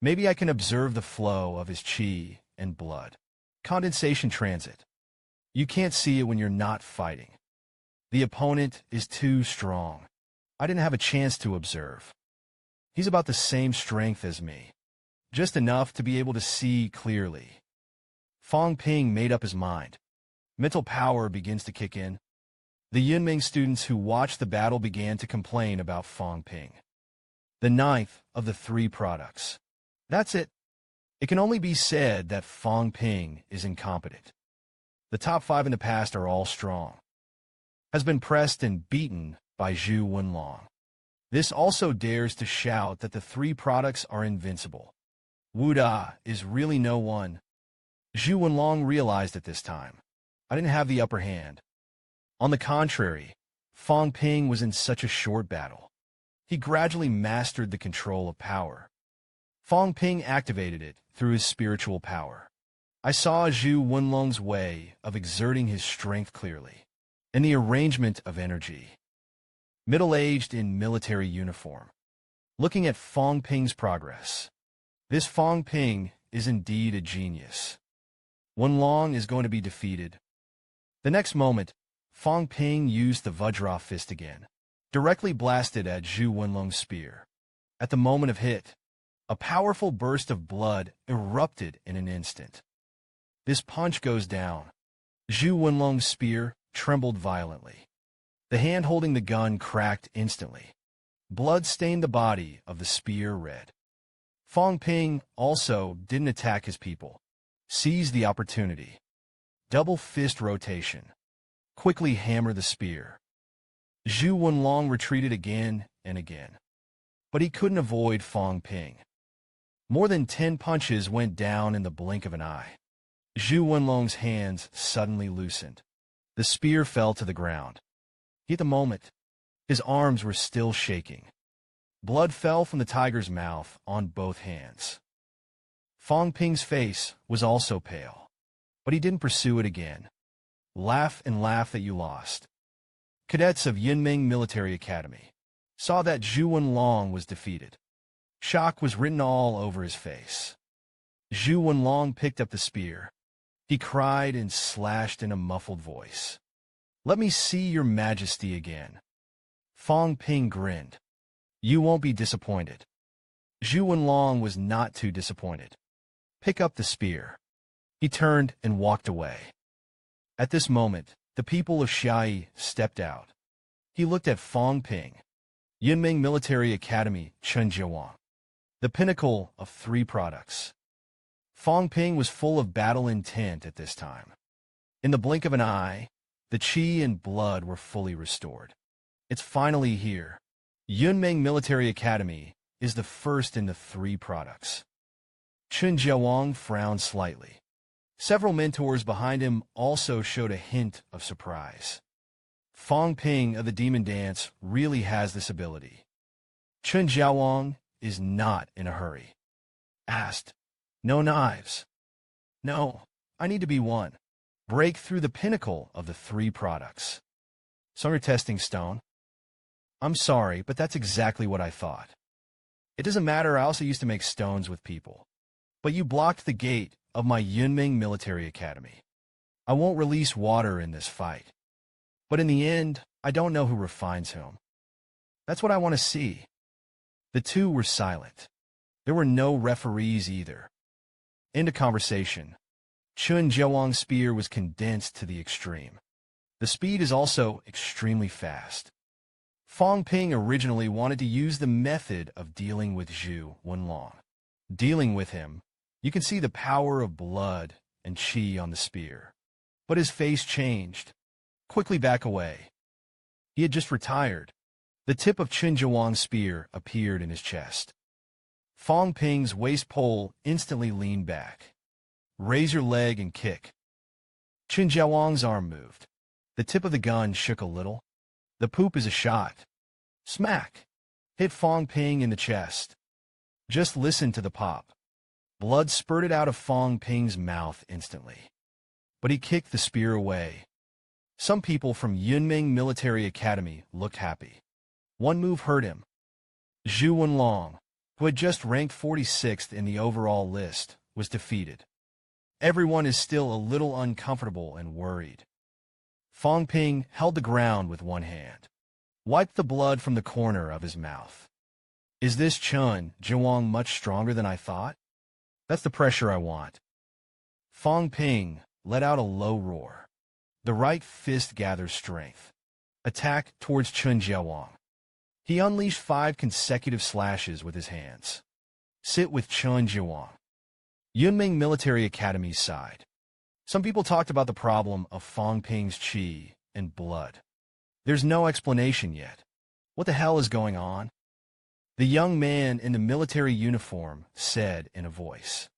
Maybe I can observe the flow of his chi and blood. Condensation transit. You can't see it when you're not fighting. The opponent is too strong. I didn't have a chance to observe. He's about the same strength as me. Just enough to be able to see clearly. Fang Ping made up his mind. Mental power begins to kick in. The Yunmeng students who watched the battle began to complain about Fang Ping. The 9th of the 3 products. That's it. It can only be said that Fang Ping is incompetent. The top 5 in the past are all strong. Has been pressed and beaten by Zhu Wenlong. This also dares to shout that the 3 products are invincible. Wu Da is really no one. Zhu Wenlong realized at this time. I didn't have the upper hand. On the contrary, Fang Ping was in such a short battle. He gradually mastered the control of power. Fang Ping activated it through his spiritual power. I saw Zhu Wenlong's way of exerting his strength clearly, and the arrangement of energy. Middle-aged in military uniform. Looking at Fang Ping's progress. This Fang Ping is indeed a genius. Wenlong is going to be defeated. The next moment, Fang Ping used the Vajra fist again. directly blasted at Zhu Wenlong's spear. At the moment of hit, a powerful burst of blood erupted in an instant. This punch goes down. Zhu Wenlong's spear trembled violently. The hand holding the gun cracked instantly. Blood stained the body of the spear red. Fang Ping also didn't attack his people. Seized the opportunity. Double fist rotation. Quickly hammer the spear. Zhu Wenlong retreated again and again. But he couldn't avoid Fang Ping. More than 10 punches went down in the blink of an eye. Zhu Wenlong's hands suddenly loosened. The spear fell to the ground. At the moment, his arms were still shaking. Blood fell from the tiger's mouth on both hands. Fang Ping's face was also pale, but he didn't pursue it again. Laugh and laugh that you lost. Cadets of Yunmeng Military Academy saw that Zhu Wenlong was defeated. Shock was written all over his face. Zhu Wenlong picked up the spear. He cried and slashed in a muffled voice. "Let me see your majesty again." Fang Ping grinned. "You won't be disappointed." Zhu Wenlong was not too disappointed. "Pick up the spear." He turned and walked away. At this moment, the people of Xiai stepped out. He looked at Fang Ping. Yunmeng Military Academy, Chunjiawang. The pinnacle of 3 products. Fang Ping was full of battle intent at this time. In the blink of an eye, the qi and blood were fully restored. It's finally here. Yunmeng Military Academy is the first in the 3 products. Chunjiawang frowned slightly. Several mentors behind him also showed a hint of surprise. Fang Ping of the Demon Dance really has this ability. Chunjiawang is not in a hurry. Asked, "No knives." "No, I need to be one. Break through the pinnacle of the 3 products." "Sunger testing stone." "I'm sorry, but that's exactly what I thought. It doesn't matter, I also used to make stones with people. But you blocked the gate of my Yunmeng Military Academy. I won't release water in this fight. But in the end, I don't know who refines whom. That's what I want to see." The 2 were silent. There were no referees either. End of conversation. Chunjiawang's spear was condensed to the extreme. The speed is also extremely fast. Fang Ping originally wanted to use the method of dealing with Zhu Wenlong. Dealing with him, you can see the power of blood and qi on the spear. But his face changed. Quickly back away. He had just retired. The tip of Chunjiawang's spear appeared in his chest. Fang Ping's waist pole instantly leaned back. "Raise your leg and kick." Chunjiawang's arm moved. The tip of the gun shook a little. The poop is a shot. Smack! Hit Fang Ping in the chest. Just listen to the pop. Blood spurted out of Fang Ping's mouth instantly. But he kicked the spear away. Some people from Yunmeng Military Academy looked happy. One move hurt him. Zhu Wenlong, who had just ranked 46th in the overall list, was defeated. Everyone is still a little uncomfortable and worried. Fang Ping held the ground with one hand. Wiped the blood from the corner of his mouth. "Is this Chunjiawang much stronger than I thought? That's the pressure I want." Fang Ping let out a low roar. The right fist gathers strength. Attack towards Chunjiawang. He unleashed 5 consecutive slashes with his hands. Sit with Chunjiawang. Yunmeng Military Academy's side. Some people talked about the problem of Fang Ping's qi and blood. There's no explanation yet. What the hell is going on? The young man in the military uniform said in a voice.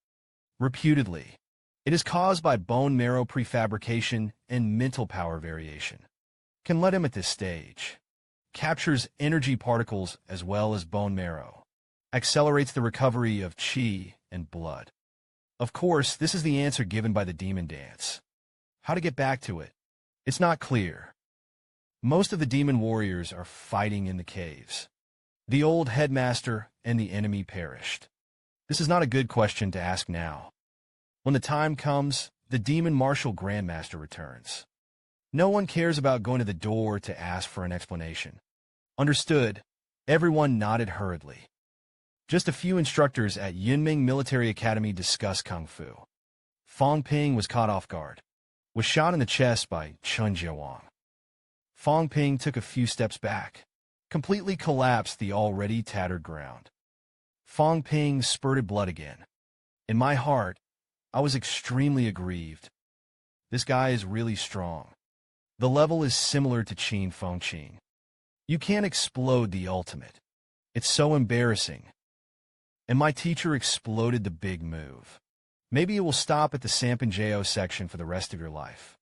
Reputedly, it is caused by bone marrow prefabrication and mental power variation. Can let him at this stage. Captures energy particles as well as bone marrow. Accelerates the recovery of qi and blood. Of course, this is the answer given by the demon dance. How to get back to it? It's not clear. Most of the demon warriors are fighting in the caves. The old headmaster and the enemy perished. This is not a good question to ask now. When the time comes, the demon martial grandmaster returns. No one cares about going to the door to ask for an explanation. Understood. Everyone nodded hurriedly. Just a few instructors at Yunmeng Military Academy discuss Kung Fu. Fang Ping was caught off guard. Was shot in the chest by Chun Jiawang. Fang Ping took a few steps back. Completely collapsed the already tattered ground. Fang Ping spurted blood again. In my heart, I was extremely aggrieved. This guy is really strong. The level is similar to Qin Feng Qing. You can't explode the ultimate. It's so embarrassing. And my teacher exploded the big move. Maybe it will stop at the Sampanjeo section for the rest of your life.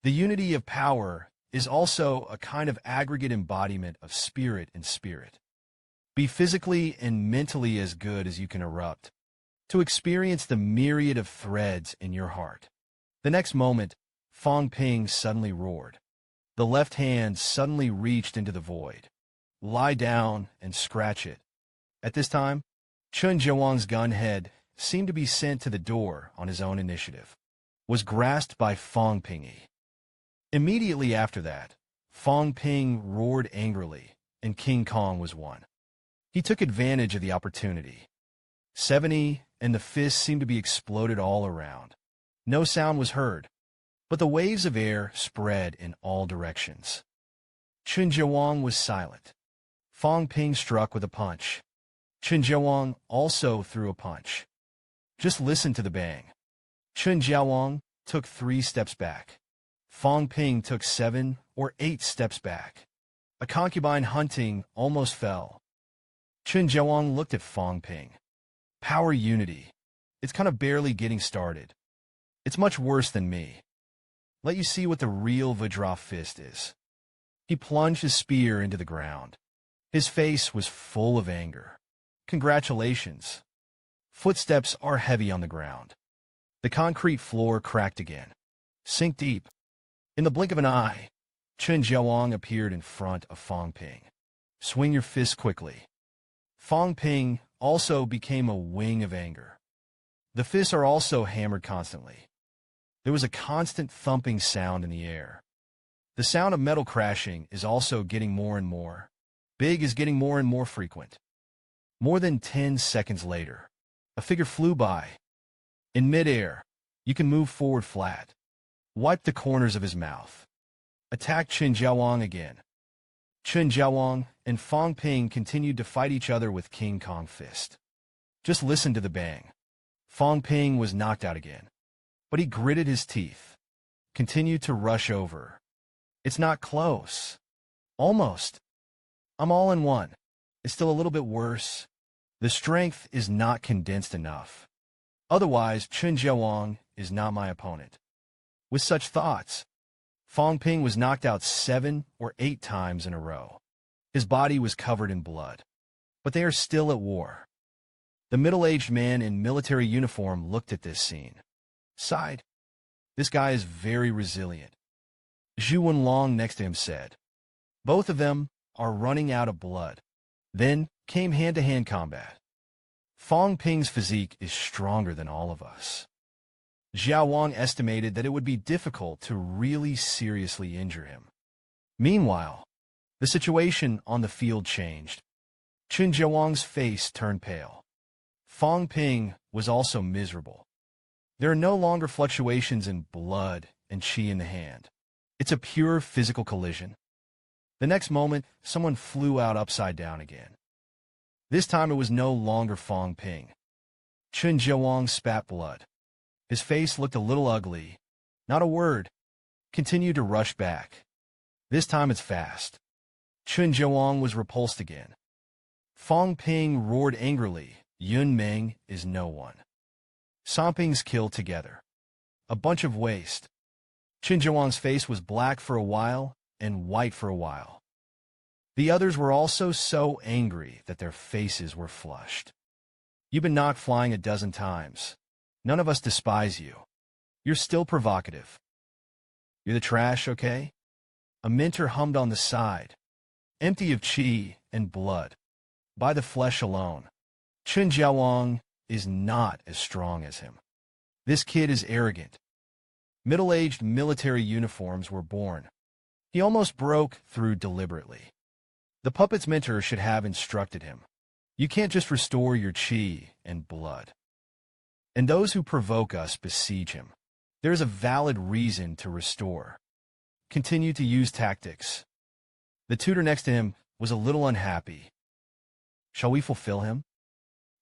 The unity of power is also a kind of aggregate embodiment of spirit and spirit. Be physically and mentally as good as you can erupt, to experience the myriad of threads in your heart. The next moment, Fang Ping suddenly roared. The left hand suddenly reached into the void. Lie down and scratch it. At this time, Chun Jiawang's gun head seemed to be sent to the door on his own initiative. Was grasped by Fang Ping. Immediately after that, Fang Ping roared angrily, and King Kong was won. He took advantage of the opportunity. 70, and the fists seemed to be exploded all around. No sound was heard, but the waves of air spread in all directions. Chun Jiawang was silent. Fang Ping struck with a punch. Chun Jiawang also threw a punch. Just listen to the bang. Chun Jiawang took 3 steps back. Fang Ping took 7 or 8 steps back. A concubine hunting almost fell. Chun Jiawang looked at Fang Ping. Power unity. It's kind of barely getting started. It's much worse than me. Let you see what the real Vajra fist is. He plunged his spear into the ground. His face was full of anger. Congratulations. Footsteps are heavy on the ground. The concrete floor cracked again. Sink deep. In the blink of an eye, Chun Jiawang appeared in front of Fang Ping. Swing your fist quickly. Fang Ping also became a wing of anger. The fists are also hammered constantly. There was a constant thumping sound in the air. The sound of metal crashing is also getting more and more. Big is getting more and more frequent. More than 10 seconds later, a figure flew by. In midair, you can move forward flat. Wipe the corners of his mouth. Attack Chun Jiawang again. Chun Jiawang and Fang Ping continued to fight each other with King Kong fist. Just listen to the bang. Fang Ping was knocked out again. But he gritted his teeth. Continued to rush over. It's not close. Almost. I'm all in one. It's still a little bit worse. The strength is not condensed enough. Otherwise, Chun Jiawang is not my opponent. With such thoughts, Fang Ping was knocked out 7 or 8 times in a row. His body was covered in blood. But they are still at war. The middle-aged man in military uniform looked at this scene. Sighed. This guy is very resilient. Zhu Wenlong next to him said. Both of them are running out of blood. Then came hand-to-hand combat. Fang Ping's physique is stronger than all of us. Xiao Wang estimated that it would be difficult to really seriously injure him. Meanwhile, the situation on the field changed. Chun Jiawang's face turned pale. Fang Ping was also miserable. There are no longer fluctuations in blood and qi in the hand. It's a pure physical collision. The next moment, someone flew out upside down again. This time it was no longer Fang Ping. Chun Jiawang spat blood. His face looked a little ugly. Not a word. Continued to rush back. This time it's fast. Chun Jiawang was repulsed again. Fang Ping roared angrily. Yunmeng is no one. Somping's killed together. A bunch of waste. Chun Jiawang's face was black for a while and white for a while. The others were also so angry that their faces were flushed. You've been knocked flying a dozen times. None of us despise you. You're still provocative. You're the trash, okay? A minter hummed on the side. Empty of qi and blood. By the flesh alone. Chun Jiawang is not as strong as him. This kid is arrogant. Middle-aged military uniforms were born. He almost broke through deliberately. The puppet's mentor should have instructed him. You can't just restore your chi and blood. And those who provoke us besiege him. There is a valid reason to restore. Continue to use tactics. The tutor next to him was a little unhappy. Shall we fulfill him?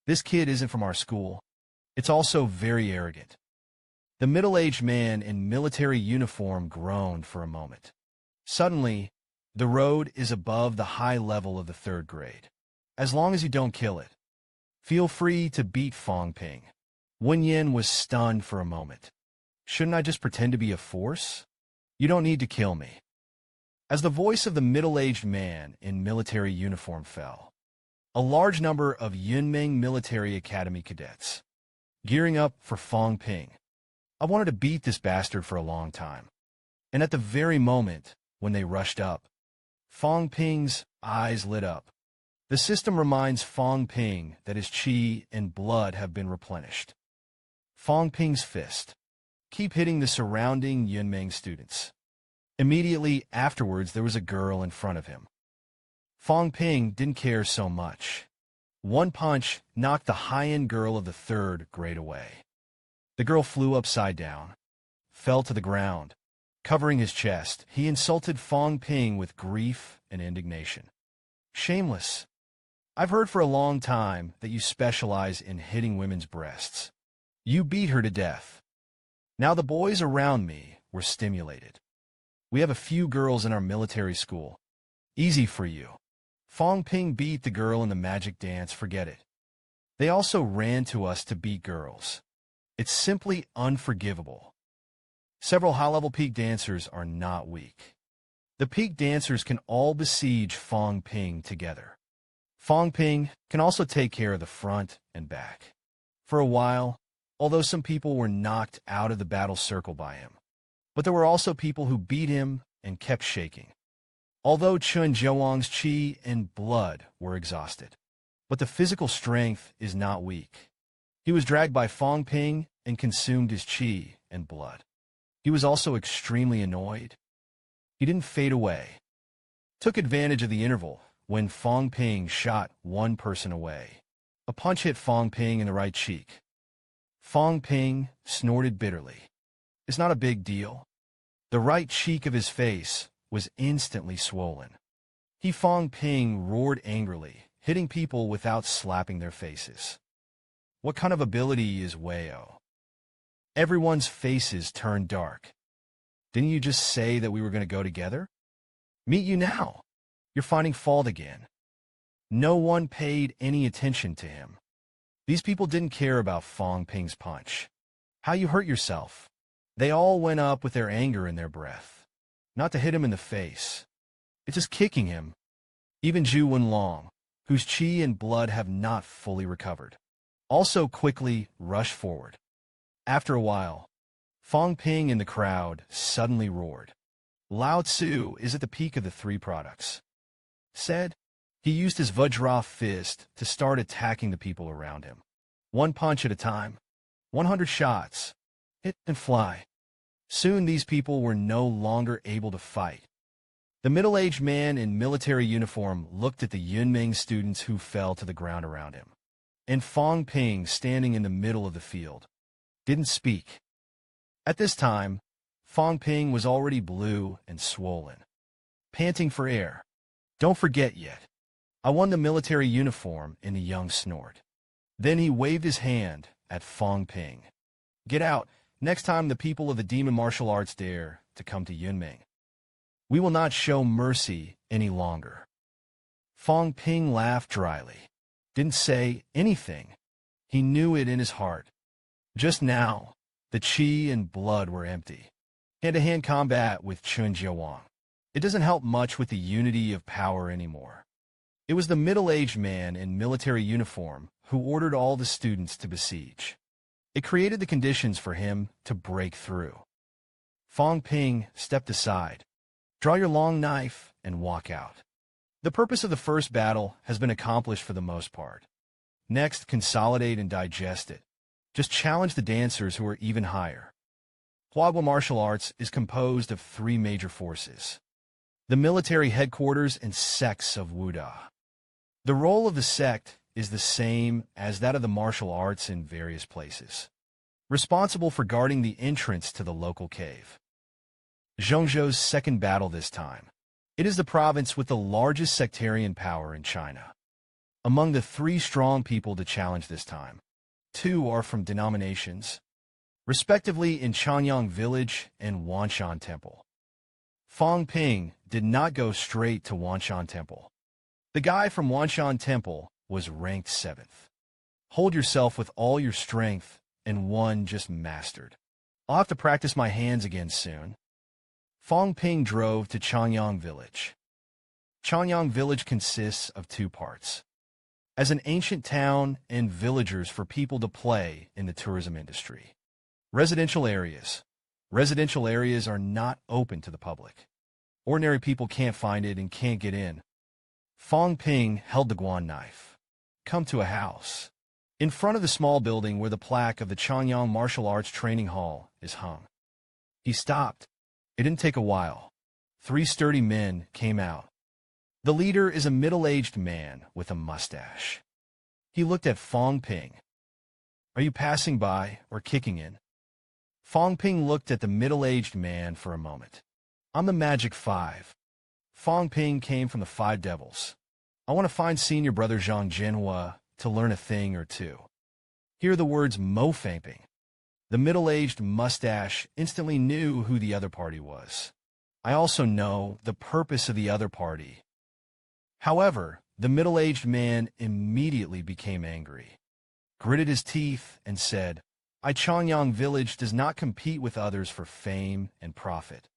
This kid isn't from our school. It's also very arrogant. The middle-aged man in military uniform groaned for a moment. Suddenly, the road is above the high level of the 3rd grade. As long as you don't kill it. Feel free to beat Fang Ping. Wen Yin was stunned for a moment. Shouldn't I just pretend to be a force? You don't need to kill me. As the voice of the middle-aged man in military uniform fell, a large number of Yunmeng Military Academy cadets, gearing up for Fang Ping. I wanted to beat this bastard for a long time. And at the very moment when they rushed up, Fang Ping's eyes lit up. The system reminds Fang Ping that his chi and blood have been replenished. Fang Ping's fist. Keep hitting the surrounding Yunmeng students. Immediately afterwards, there was a girl in front of him. Fang Ping didn't care so much. One punch knocked the high-end girl of the 3rd grade away. The girl flew upside down, fell to the ground. Covering his chest, he insulted Fang Ping with grief and indignation. Shameless. I've heard for a long time that you specialize in hitting women's breasts. You beat her to death. Now the boys around me were stimulated. We have a few girls in our military school. Easy for you. Fang Ping beat the girl in the magic dance, forget it. They also ran to us to beat girls. It's simply unforgivable. Several high-level peak dancers are not weak. The peak dancers can all besiege Fang Ping together. Fang Ping can also take care of the front and back. For a while, although some people were knocked out of the battle circle by him, but there were also people who beat him and kept shaking. Although Chun Jiawang's chi and blood were exhausted, but the physical strength is not weak. He was dragged by Fang Ping and consumed his chi and blood. He was also extremely annoyed. He didn't fade away. Took advantage of the interval when Fang Ping shot one person away. A punch hit Fang Ping in the right cheek. Fang Ping snorted bitterly. It's not a big deal. The right cheek of his face was instantly swollen. Fang Ping roared angrily, hitting people without slapping their faces. What kind of ability is Wayo? Everyone's faces turned dark. Didn't you just say that we were going to go together? Meet you now. You're finding fault again. No one paid any attention to him. These people didn't care about Fang Ping's punch. How you hurt yourself. They all went up with their anger in their breath. Not to hit him in the face. It's just kicking him. Even Zhu Wenlong, whose chi and blood have not fully recovered, also quickly rushed forward. After a while, Fang Ping in the crowd suddenly roared. Lao Tzu is at the peak of the 3 products. Said, he used his Vajra fist to start attacking the people around him. One punch at a time. 100 shots. Hit and fly. Soon these people were no longer able to fight. The middle-aged man in military uniform looked at the Yunmeng students who fell to the ground around him. And Fang Ping, standing in the middle of the field, didn't speak. At this time, Fang Ping was already blue and swollen, panting for air. Don't forget yet. I won the military uniform, in the young snort. Then he waved his hand at Fang Ping. Get out, next time the people of the demon martial arts dare to come to Yunmeng. We will not show mercy any longer. Fang Ping laughed dryly. Didn't say anything. He knew it in his heart. Just now, the chi and blood were empty. Hand-to-hand combat with Chun Jiawang. It doesn't help much with the unity of power anymore. It was the middle-aged man in military uniform who ordered all the students to besiege. It created the conditions for him to break through. Fang Ping stepped aside. Draw your long knife and walk out. The purpose of the first battle has been accomplished for the most part. Next, consolidate and digest it. Just challenge the dancers who are even higher. Huagua martial arts is composed of 3 major forces. the military headquarters and sects of Wuda. The role of the sect is the same as that of the martial arts in various places, responsible for guarding the entrance to the local cave. Zhongzhou's second battle this time. It is the province with the largest sectarian power in China. Among the 3 strong people to challenge this time, 2 are from denominations, respectively in Changyang Village and Wanshan Temple. Fang Ping did not go straight to Wanshan Temple. The guy from Wanshan Temple was ranked 7th. Hold yourself with all your strength, and one just mastered. I'll have to practice my hands again soon. Fang Ping drove to Changyang Village. Changyang Village consists of 2 parts. As an ancient town and villagers for people to play in the tourism industry. Residential areas. Residential areas are not open to the public. Ordinary people can't find it and can't get in. Fang Ping held the guan knife. Come to a house. In front of the small building where the plaque of the Changyang Martial Arts Training Hall is hung. He stopped. It didn't take a while. 3 sturdy men came out. The leader is a middle-aged man with a mustache. He looked at Fang Ping. Are you passing by or kicking in? Fang Ping looked at the middle-aged man for a moment. I'm the Magic 5. Fang Ping came from the 5 Devils. I want to find senior brother Zhang Jinhua to learn a thing or 2. Hear the words Mo Fang Ping. The middle-aged mustache instantly knew who the other party was. I also know the purpose of the other party. However, the middle-aged man immediately became angry, gritted his teeth, and said, Changyang Village does not compete with others for fame and profit.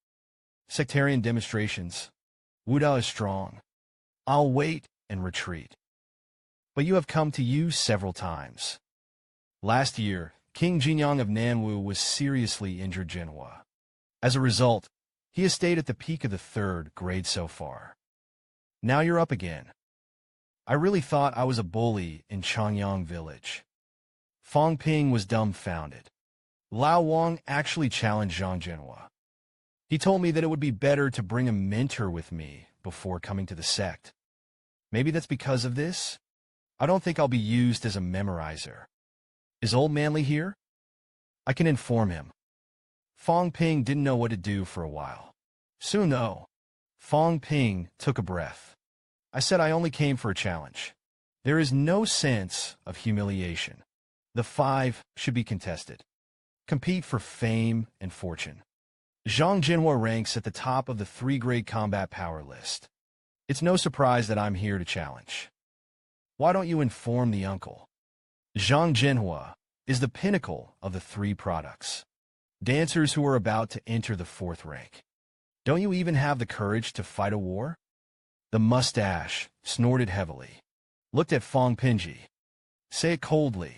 Sectarian demonstrations. Wuda is strong. I'll wait and retreat. But you have come to use several times. Last year, King Jinyang of Nanwu was seriously injured Jinhua. As a result, he has stayed at the peak of the 3rd grade so far. Now you're up again. I really thought I was a bully in Changyang Village. Fang Ping was dumbfounded. Lao Wang actually challenged Zhang Jinhua. He told me that it would be better to bring a mentor with me before coming to the sect. Maybe that's because of this? I don't think I'll be used as a memorizer. Is Old Manly here? I can inform him. Fang Ping didn't know what to do for a while. Soon, though, Fang Ping took a breath. I said I only came for a challenge. There is no sense of humiliation. The 5 should be contested. Compete for fame and fortune. Zhang Jinhua ranks at the top of the 3-grade combat power list. It's no surprise that I'm here to challenge. Why don't you inform the uncle? Zhang Jinhua is the pinnacle of the 3 products. Dancers who are about to enter the 4th rank. Don't you even have the courage to fight a war? The mustache snorted heavily. Looked at Fang Pingji. Say it coldly.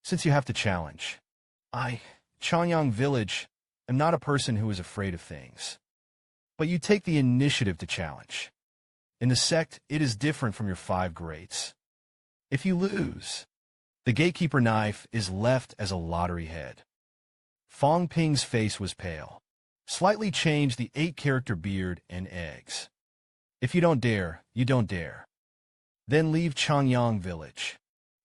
Since you have to challenge. Changyang Village, am not a person who is afraid of things. But you take the initiative to challenge. In the sect, it is different from your 5 grades. If you lose, the gatekeeper knife is left as a lottery head. Fang Ping's face was pale. Slightly changed the 8-character beard and eggs. If you don't dare, you don't dare. Then leave Changyang Village.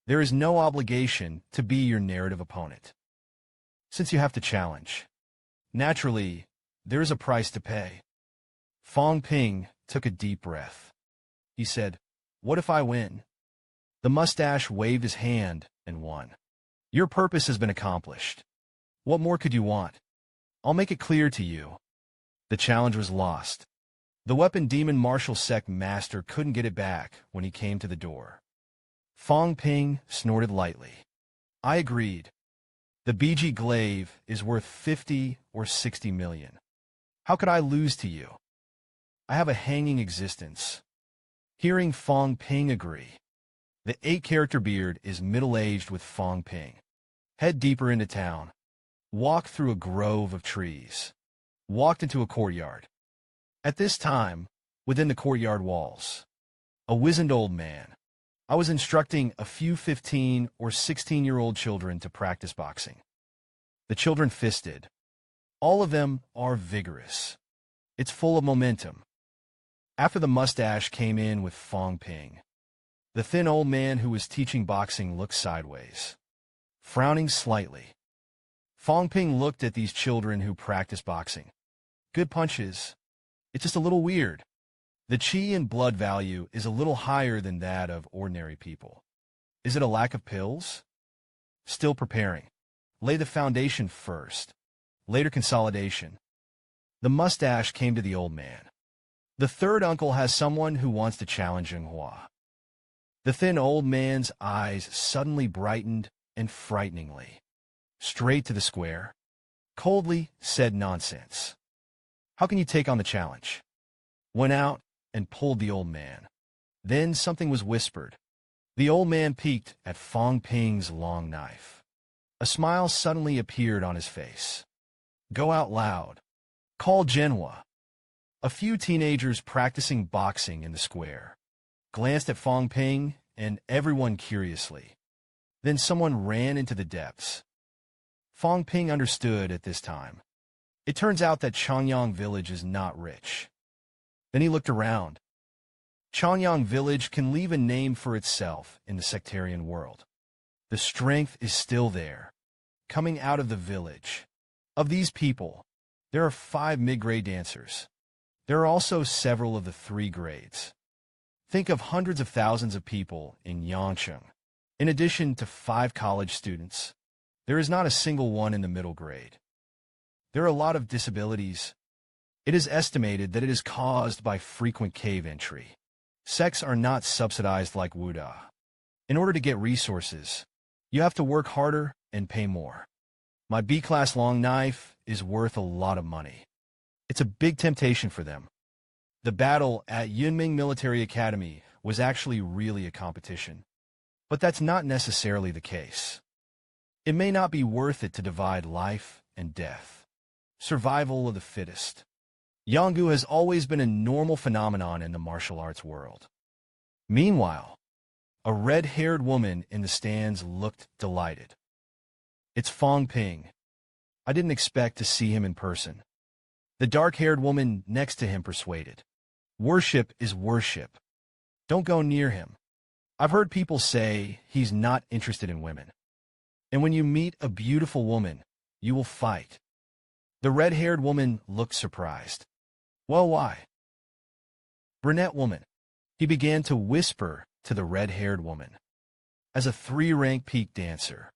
There is no obligation to be your narrative opponent. Since you have to challenge, naturally, there is a price to pay. Fang Ping took a deep breath. He said, What if I win? The mustache waved his hand and won. Your purpose has been accomplished. What more could you want? I'll make it clear to you. The challenge was lost. The weapon demon martial sect master couldn't get it back when he came to the door. Fang Ping snorted lightly. I agreed. The BG glaive is worth 50 or 60 million. How could I lose to you? I have a hanging existence. Hearing Fang Ping agree. The 8-character beard is middle-aged with Fang Ping. Head deeper into town. Walked through a grove of trees. Walked into a courtyard. At this time, within the courtyard walls, a wizened old man. I was instructing a few 15 or 16-year-old children to practice boxing. The children fisted. All of them are vigorous. It's full of momentum. After the mustache came in with Fang Ping, the thin old man who was teaching boxing looked sideways, frowning slightly. Fang Ping looked at these children who practice boxing. Good punches. It's just a little weird. The chi and blood value is a little higher than that of ordinary people. Is it a lack of pills? Still preparing. Lay the foundation first. Later consolidation. The mustache came to the old man. The third uncle has someone who wants to challenge Yenghua. The thin old man's eyes suddenly brightened and frighteningly. Straight to the square. Coldly said nonsense. How can you take on the challenge? Went out and pulled the old man. Then something was whispered. The old man peeked at Fang Ping's long knife. A smile suddenly appeared on his face. Go out loud. Call Yenghua. A few teenagers practicing boxing in the square glanced at Fang Ping and everyone curiously. Then someone ran into the depths. Fang Ping understood at this time. It turns out that Changyang village is not rich. Then he looked around. Changyang village can leave a name for itself in the sectarian world. The strength is still there, coming out of the village. Of these people, there are 5 mid-grade dancers. There are also several of the 3 grades. Think of hundreds of thousands of people in Yangcheng. In addition to 5 college students, there is not a single one in the middle grade. There are a lot of disabilities. It is estimated that it is caused by frequent cave entry. Sects are not subsidized like Wuda. In order to get resources, you have to work harder and pay more. My B-class long knife is worth a lot of money. It's a big temptation for them. The battle at Yunmeng Military Academy was actually really a competition. But that's not necessarily the case. It may not be worth it to divide life and death. Survival of the fittest. Yanggu has always been a normal phenomenon in the martial arts world. Meanwhile, a red-haired woman in the stands looked delighted. It's Fang Ping. I didn't expect to see him in person. The dark-haired woman next to him persuaded. Worship is worship. Don't go near him. I've heard people say he's not interested in women. And when you meet a beautiful woman, you will fight. The red-haired woman looked surprised. Well, why? Brunette woman. He began to whisper to the red-haired woman. As a 3-rank peak dancer,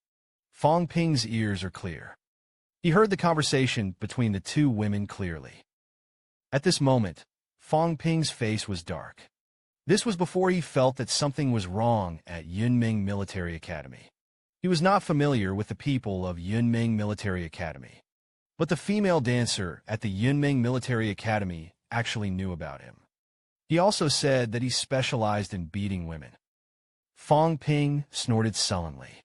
Fang Ping's ears are clear. He heard the conversation between the 2 women clearly. At this moment, Fang Ping's face was dark. This was before he felt that something was wrong at Yunmeng Military Academy. He was not familiar with the people of Yunmeng Military Academy. But the female dancer at the Yunmeng Military Academy actually knew about him. He also said that he specialized in beating women. Fang Ping snorted sullenly.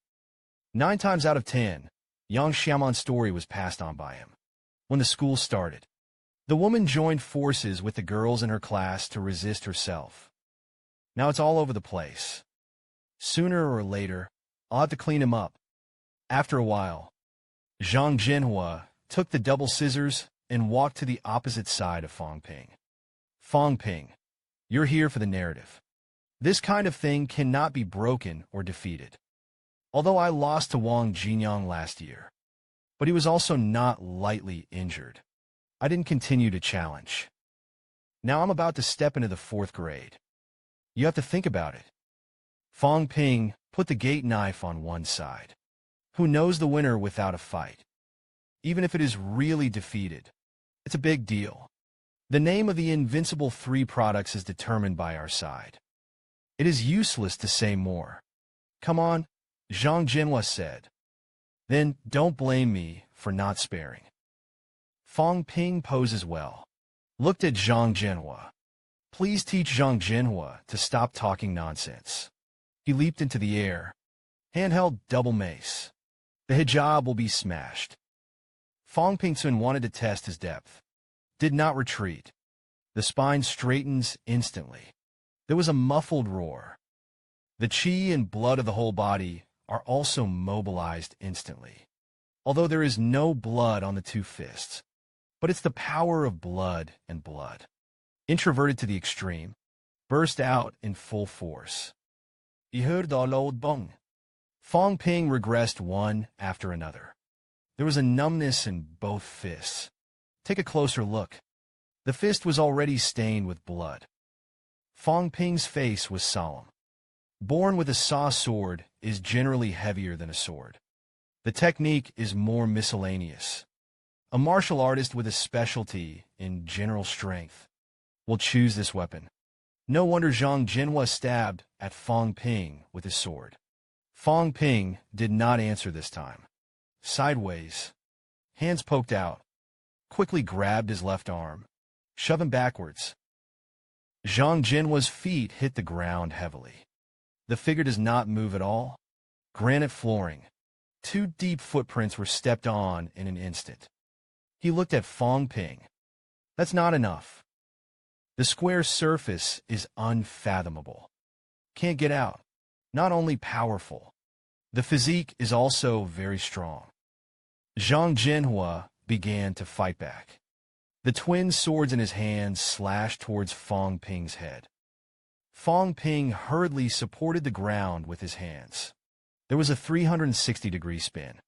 9 times out of 10, Yang Xiaoman's story was passed on by him. When the school started, the woman joined forces with the girls in her class to resist herself. Now it's all over the place. Sooner or later, I'll have to clean him up. After a while, Zhang Jinhua took the double scissors and walked to the opposite side of Fang Ping. Fang Ping, you're here for the narrative. This kind of thing cannot be broken or defeated. Although I lost to Wang Jinyang last year, but he was also not lightly injured. I didn't continue to challenge. Now I'm about to step into the 4th grade. You have to think about it. Fang Ping put the gate knife on one side. Who knows the winner without a fight? Even if it is really defeated, it's a big deal. The name of the invincible 3 products is determined by our side. It is useless to say more. Come on, Zhang Jinhua said. Then don't blame me for not sparing. Fang Ping poses well. Looked at Zhang Jinhua. Please teach Zhang Jinhua to stop talking nonsense. He leaped into the air. Handheld double mace. The hijab will be smashed. Fang Pingsun wanted to test his depth. Did not retreat. The spine straightens instantly. There was a muffled roar. The chi and blood of the whole body are also mobilized instantly. Although there is no blood on the 2 fists. But it's the power of blood and blood. introverted to the extreme, burst out in full force. "You heard all old bung." Fang Ping regressed one after another. There was a numbness in both fists. Take a closer look. The fist was already stained with blood. Fang Ping's face was solemn. Born with a saw sword is generally heavier than a sword. The technique is more miscellaneous. A martial artist with a specialty in general strength will choose this weapon. No wonder Zhang Jinhua stabbed at Fang Ping with his sword. Fang Ping did not answer this time. Sideways, hands poked out, quickly grabbed his left arm, shoved him backwards. Zhang Jinhua's feet hit the ground heavily. The figure does not move at all. Granite flooring. 2 deep footprints were stepped on in an instant. He looked at Fang Ping. That's not enough. The square surface is unfathomable. Can't get out. Not only powerful, the physique is also very strong. Zhang Jinhua began to fight back. The twin swords in his hands slashed towards Fang Ping's head. Fang Ping hurriedly supported the ground with his hands. There was a 360-degree spin.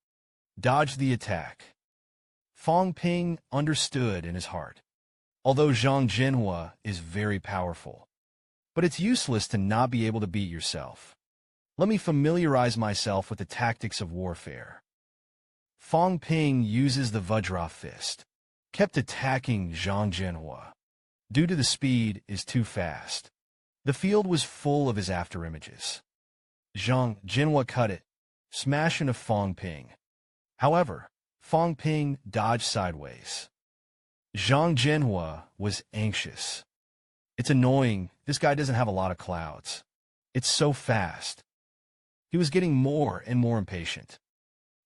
Dodged the attack. Fang Ping understood in his heart. Although Zhang Jinhua is very powerful, but it's useless to not be able to beat yourself. Let me familiarize myself with the tactics of warfare. Fang Ping uses the Vajra fist. Kept attacking Zhang Jinhua. Due to the speed is too fast. The field was full of his afterimages. Zhang Jinhua cut it, smash into Fang Ping. However, Fang Ping dodged sideways. Zhang Jinhua was anxious. It's annoying, this guy doesn't have a lot of clouds. It's so fast. He was getting more and more impatient.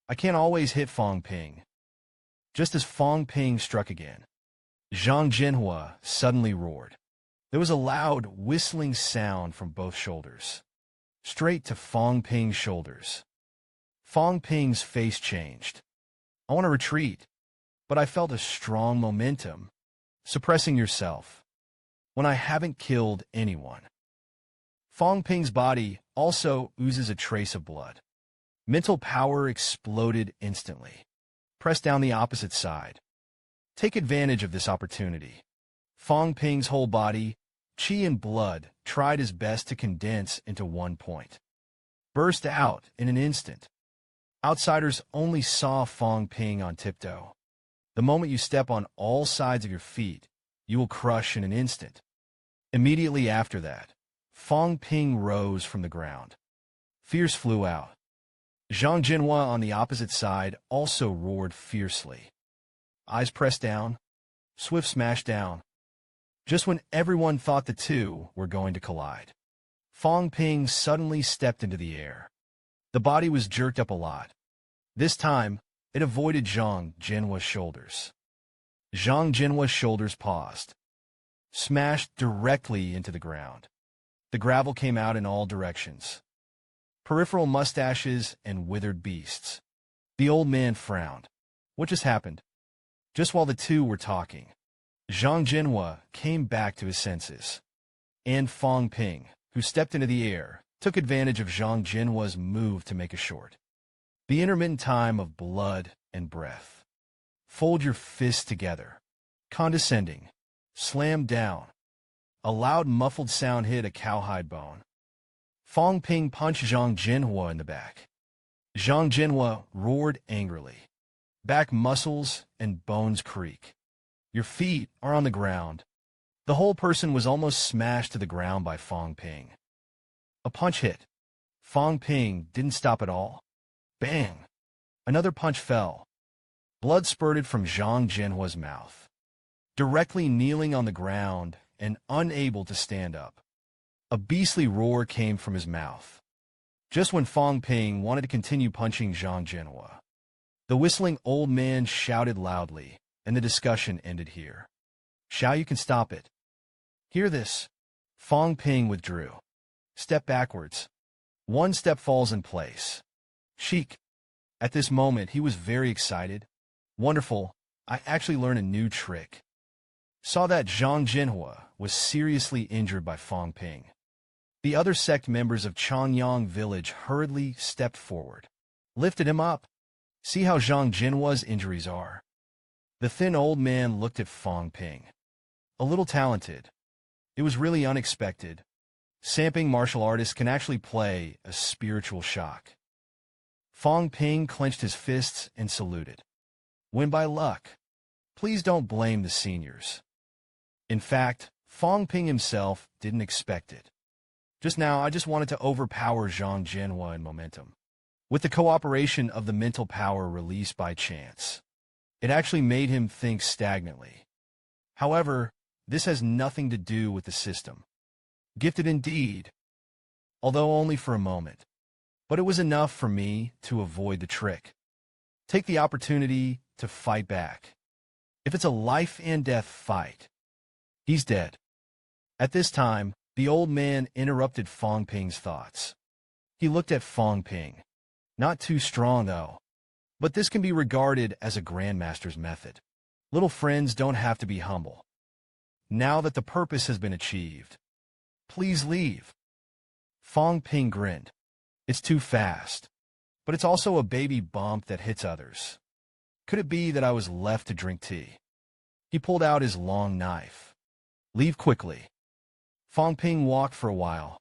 I can't always hit Fang Ping. Just as Fang Ping struck again, Zhang Jinhua suddenly roared. There was a loud, whistling sound from both shoulders, straight to Fang Ping's shoulders. Fang Ping's face changed. I want to retreat, but I felt a strong momentum. Suppressing yourself when I haven't killed anyone. Fang Ping's body also oozes a trace of blood. Mental power exploded instantly. Press down the opposite side. Take advantage of this opportunity. Fang Ping's whole body, qi and blood, tried his best to condense into one point. Burst out in an instant. Outsiders only saw Fang Ping on tiptoe. The moment you step on all sides of your feet, you will crush in an instant. Immediately after that, Fang Ping rose from the ground. Fears flew out. Zhang Jinhua on the opposite side also roared fiercely. Eyes pressed down, swift smash down. Just when everyone thought the two were going to collide, Fang Ping suddenly stepped into the air. The body was jerked up a lot. This time, it avoided Zhang Jinhua's shoulders. Zhang Jinhua's shoulders paused, smashed directly into the ground. The gravel came out in all directions. Peripheral mustaches and withered beasts. The old man frowned. What just happened? Just while the two were talking, Zhang Jinhua came back to his senses. And Fang Ping, who stepped into the air, took advantage of Zhang Jinhua's move to make a short. The intermittent time of blood and breath. Fold your fists together. Condescending. Slam down. A loud muffled sound hit a cowhide bone. Fang Ping punched Zhang Jinhua in the back. Zhang Jinhua roared angrily. Back muscles and bones creak. Your feet are on the ground. The whole person was almost smashed to the ground by Fang Ping. A punch hit. Fang Ping didn't stop at all. Bang! Another punch fell. Blood spurted from Zhang Jinhua's mouth. Directly kneeling on the ground and unable to stand up. A beastly roar came from his mouth. Just when Fang Ping wanted to continue punching Zhang Jinhua, the whistling old man shouted loudly, and the discussion ended here. Xiao, you can stop it. Hear this. Fang Ping withdrew. Step backwards. One step falls in place. Sheik. At this moment, he was very excited. Wonderful. I actually learned a new trick. Saw that Zhang Jinhua was seriously injured by Fang Ping. The other sect members of Changyang village hurriedly stepped forward, lifted him up. See how Zhang Jinhua's injuries are. The thin old man looked at Fang Ping. A little talented. It was really unexpected. Samping martial artists can actually play a spiritual shock. Fang Ping clenched his fists and saluted. When by luck. Please don't blame the seniors. In fact, Fang Ping himself didn't expect it. Just now, I just wanted to overpower Zhang Jinhua in momentum. With the cooperation of the mental power released by chance, it actually made him think stagnantly. However, this has nothing to do with the system. Gifted indeed, although only for a moment. But it was enough for me to avoid the trick. Take the opportunity to fight back. If it's a life-and-death fight, he's dead. At this time, the old man interrupted Fang Ping's thoughts. He looked at Fang Ping. Not too strong, though. But this can be regarded as a grandmaster's method. Little friends don't have to be humble. Now that the purpose has been achieved, please leave. Fang Ping grinned. It's too fast. But it's also a baby bump that hits others. Could it be that I was left to drink tea? He pulled out his long knife. Leave quickly. Fang Ping walked for a while.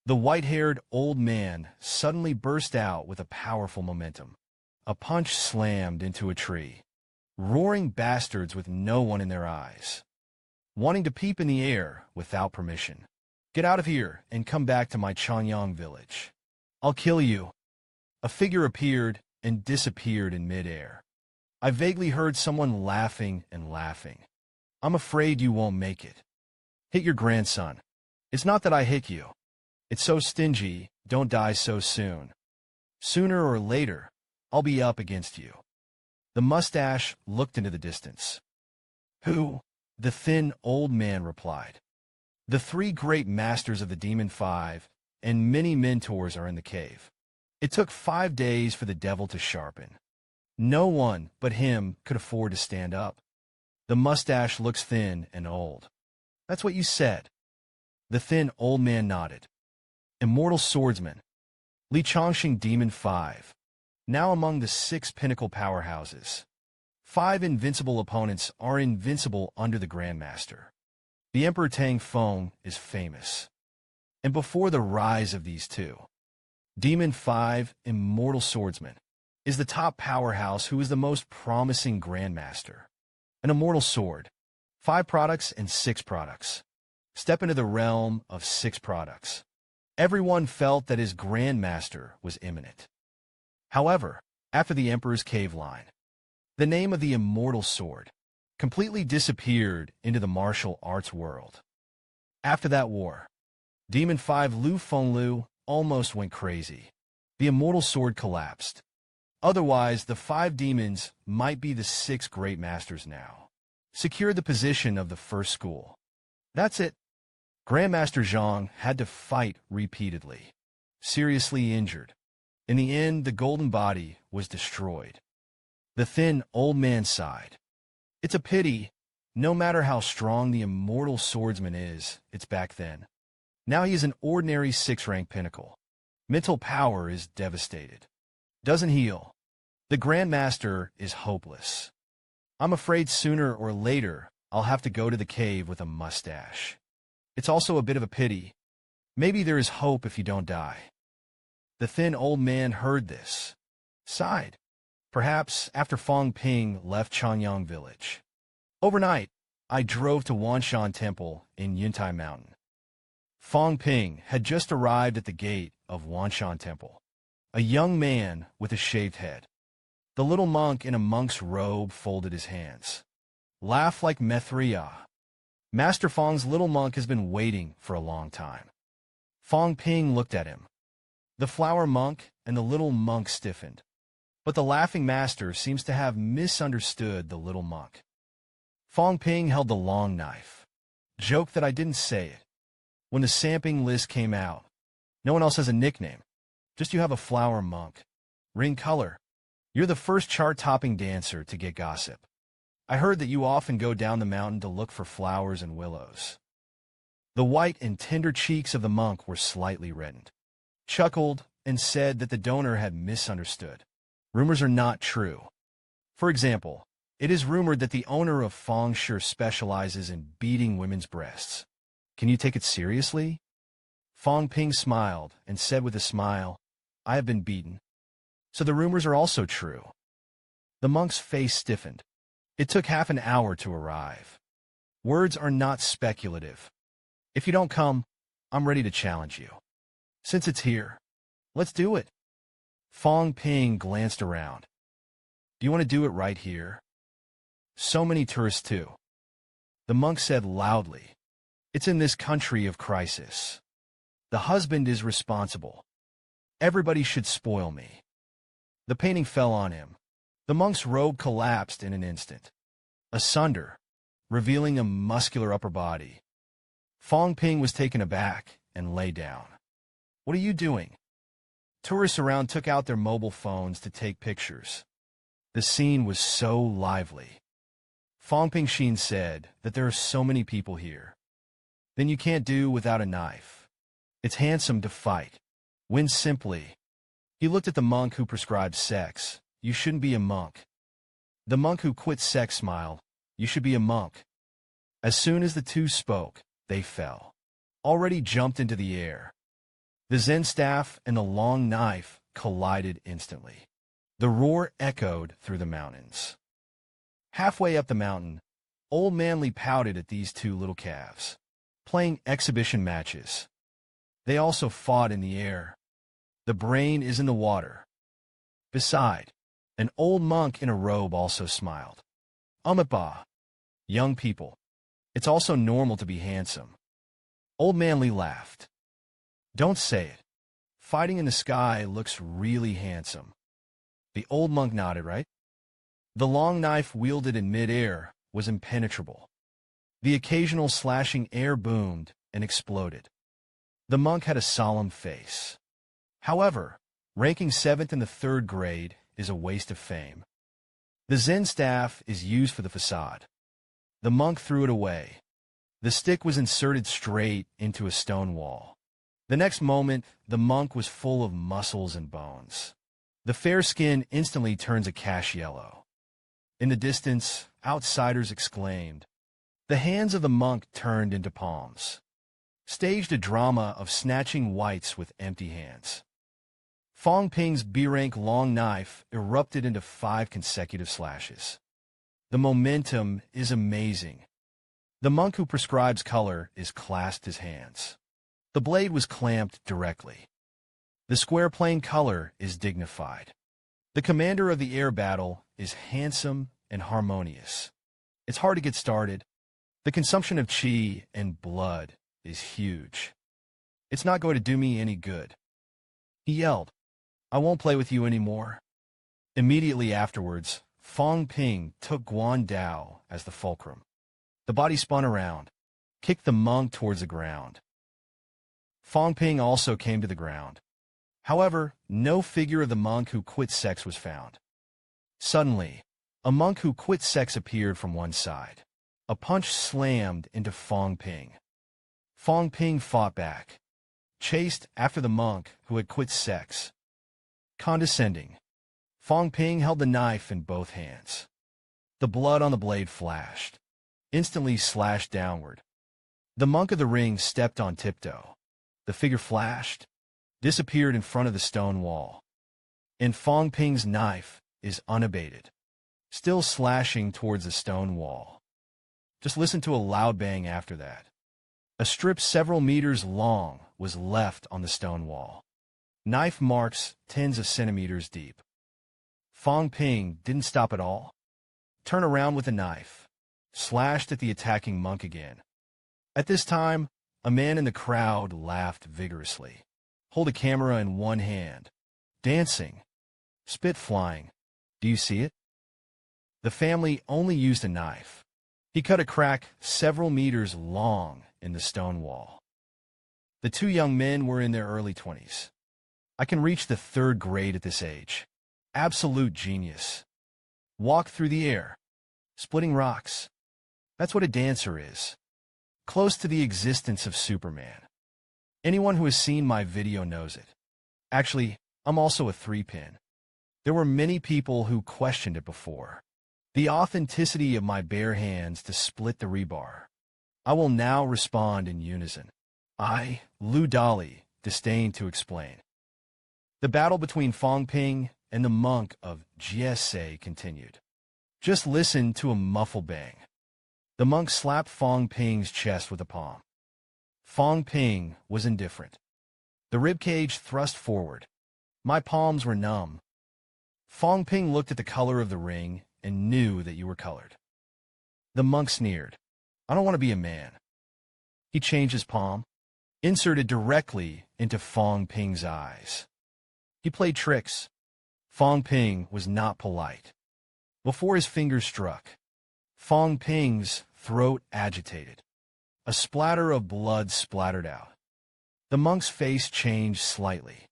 The white-haired old man suddenly burst out with a powerful momentum. A punch slammed into a tree. Roaring bastards with no one in their eyes. Wanting to peep in the air without permission. Get out of here and come back to my Changyang village. I'll kill you. A figure appeared and disappeared in midair. I vaguely heard someone laughing and laughing. I'm afraid you won't make it. Hit your grandson. It's not that I hit you. It's so stingy, don't die so soon. Sooner or later, I'll be up against you. The mustache looked into the distance. Who? The thin old man replied. The three great masters of the Demon Five and many mentors are in the cave. It took 5 days for the devil to sharpen. No one but him could afford to stand up. The mustache looks thin and old. That's what you said. The thin old man nodded. Immortal swordsman. Li Chongqing Demon 5. Now among the 6 pinnacle powerhouses. 5 invincible opponents are invincible under the Grandmaster. The Emperor Tang Feng is famous. And before the rise of these two, Demon 5, Immortal Swordsman, is the top powerhouse who is the most promising Grandmaster. An Immortal Sword. 5 products and 6 products. Step into the realm of 6 products. Everyone felt that his Grandmaster was imminent. However, after the Emperor's Cave line, the name of the Immortal Sword completely disappeared into the martial arts world. After that war, Demon 5 Lu Fenglu almost went crazy. The Immortal Sword collapsed. Otherwise, the 5 demons might be the 6 great masters now. Secured the position of the first school. That's it. Grandmaster Zhang had to fight repeatedly. Seriously injured. In the end, the golden body was destroyed. The thin old man sighed. It's a pity. No matter how strong the immortal swordsman is, it's back then. Now he is an ordinary 6-rank pinnacle. Mental power is devastated. Doesn't heal. The Grandmaster is hopeless. I'm afraid sooner or later, I'll have to go to the cave with a mustache. It's also a bit of a pity. Maybe there is hope if you don't die. The thin old man heard this. Sighed. Perhaps after Fang Ping left Changyang village. Overnight, I drove to Wanshan Temple in Yuntai Mountain. Fang Ping had just arrived at the gate of Wanshan Temple. A young man with a shaved head. The little monk in a monk's robe folded his hands. Laugh like Methria. Master Fang's little monk has been waiting for a long time. Fang Ping looked at him. The flower monk and the little monk stiffened. But the laughing master seems to have misunderstood the little monk. Fang Ping held the long knife. Joke that I didn't say it. When the samping list came out, no one else has a nickname. Just you have a flower monk. Ring color. You're the first chart-topping dancer to get gossip. I heard that you often go down the mountain to look for flowers and willows. The white and tender cheeks of the monk were slightly reddened. Chuckled and said that the donor had misunderstood. Rumors are not true. For example, it is rumored that the owner of Fang Shi specializes in beating women's breasts. Can you take it seriously? Fang Ping smiled and said with a smile, I have been beaten. So the rumors are also true. The monk's face stiffened. It took half an hour to arrive. Words are not speculative. If you don't come, I'm ready to challenge you. Since it's here, let's do it. Fang Ping glanced around. Do you want to do it right here? So many tourists too. The monk said loudly. It's in this country of crisis. The husband is responsible. Everybody should spoil me. The painting fell on him. The monk's robe collapsed in an instant, asunder, revealing a muscular upper body. Fang Ping was taken aback and lay down. What are you doing? Tourists around took out their mobile phones to take pictures. The scene was so lively. Fang Ping said that there are so many people here. Then you can't do without a knife. It's handsome to fight. Win simply. He looked at the monk who prescribed sex. You shouldn't be a monk. The monk who quit sex smiled. You should be a monk. As soon as the two spoke, they fell. Already jumped into the air. The Zen staff and the long knife collided instantly. The roar echoed through the mountains. Halfway up the mountain, Old Manly pouted at these two little calves, playing exhibition matches. They also fought in the air. The brain is in the water. Beside, an old monk in a robe also smiled. Umapa, young people. It's also normal to be handsome. Old Manly laughed. Don't say it. Fighting in the sky looks really handsome. The old monk nodded, right? The long knife wielded in mid-air was impenetrable. The occasional slashing air boomed and exploded. The monk had a solemn face. However, ranking 7th in the 3rd grade is a waste of fame. The Zen staff is used for the facade. The monk threw it away. The stick was inserted straight into a stone wall. The next moment, the monk was full of muscles and bones. The fair skin instantly turns a cash yellow. In the distance, outsiders exclaimed. The hands of the monk turned into palms. Staged a drama of snatching whites with empty hands. Fang Ping's B-rank long knife erupted into 5 consecutive slashes. The momentum is amazing. The monk who prescribes color is clasped his hands. The blade was clamped directly. The square plain color is dignified. The commander of the air battle is handsome and harmonious. It's hard to get started. The consumption of chi and blood is huge. It's not going to do me any good. He yelled, I won't play with you anymore. Immediately afterwards, Fang Ping took Guan Dao as the fulcrum. The body spun around, kicked the monk towards the ground. Fang Ping also came to the ground. However, no figure of the monk who quit sex was found. Suddenly, a monk who quit sex appeared from one side. A punch slammed into Fang Ping. Fang Ping fought back, chased after the monk who had quit sex. Condescending, Fang Ping held the knife in both hands. The blood on the blade flashed, instantly slashed downward. The monk of the ring stepped on tiptoe. The figure flashed, disappeared in front of the stone wall. And Fang Ping's knife is unabated, still slashing towards the stone wall. Just listen to a loud bang after that. A strip several meters long was left on the stone wall. Knife marks tens of centimeters deep. Fang Ping didn't stop at all. Turn around with the knife, slashed at the attacking monk again. At this time, a man in the crowd laughed vigorously. Hold a camera in one hand. Dancing. Spit flying. Do you see it? The family only used a knife. He cut a crack several meters long in the stone wall. The two young men were in their early 20s. I can reach the 3rd grade at this age. Absolute genius. Walk through the air. Splitting rocks. That's what a dancer is. close to the existence of Superman. Anyone who has seen my video knows it. Actually, I'm also a 3-pin. There were many people who questioned it before. The authenticity of my bare hands to split the rebar. I will now respond in unison. I, Lu Dali, disdain to explain. The battle between Fang Ping and the monk of GSA continued. Just listen to a muffled bang. The monk slapped Fang Ping's chest with a palm. Fang Ping was indifferent. The ribcage thrust forward. My palms were numb. Fang Ping looked at the color of the ring and knew that you were colored. The monk sneered. I don't want to be a man. He changed his palm, inserted directly into Fang Ping's eyes. He played tricks. Fang Ping was not polite. Before his fingers struck, Fang Ping's throat agitated. A splatter of blood splattered out. The monk's face changed slightly.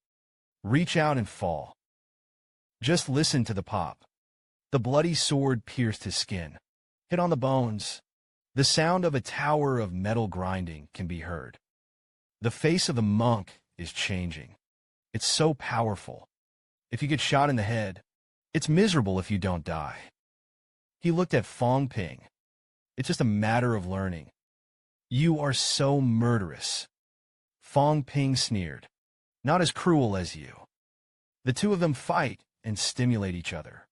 Reach out and fall. Just listen to the pop. The bloody sword pierced his skin, hit on the bones. The sound of a tower of metal grinding can be heard. The face of the monk is changing. It's so powerful. If you get shot in the head, it's miserable if you don't die. He looked at Fang Ping. It's just a matter of learning. You are so murderous. Fang Ping sneered. Not as cruel as you. The two of them fight and stimulate each other.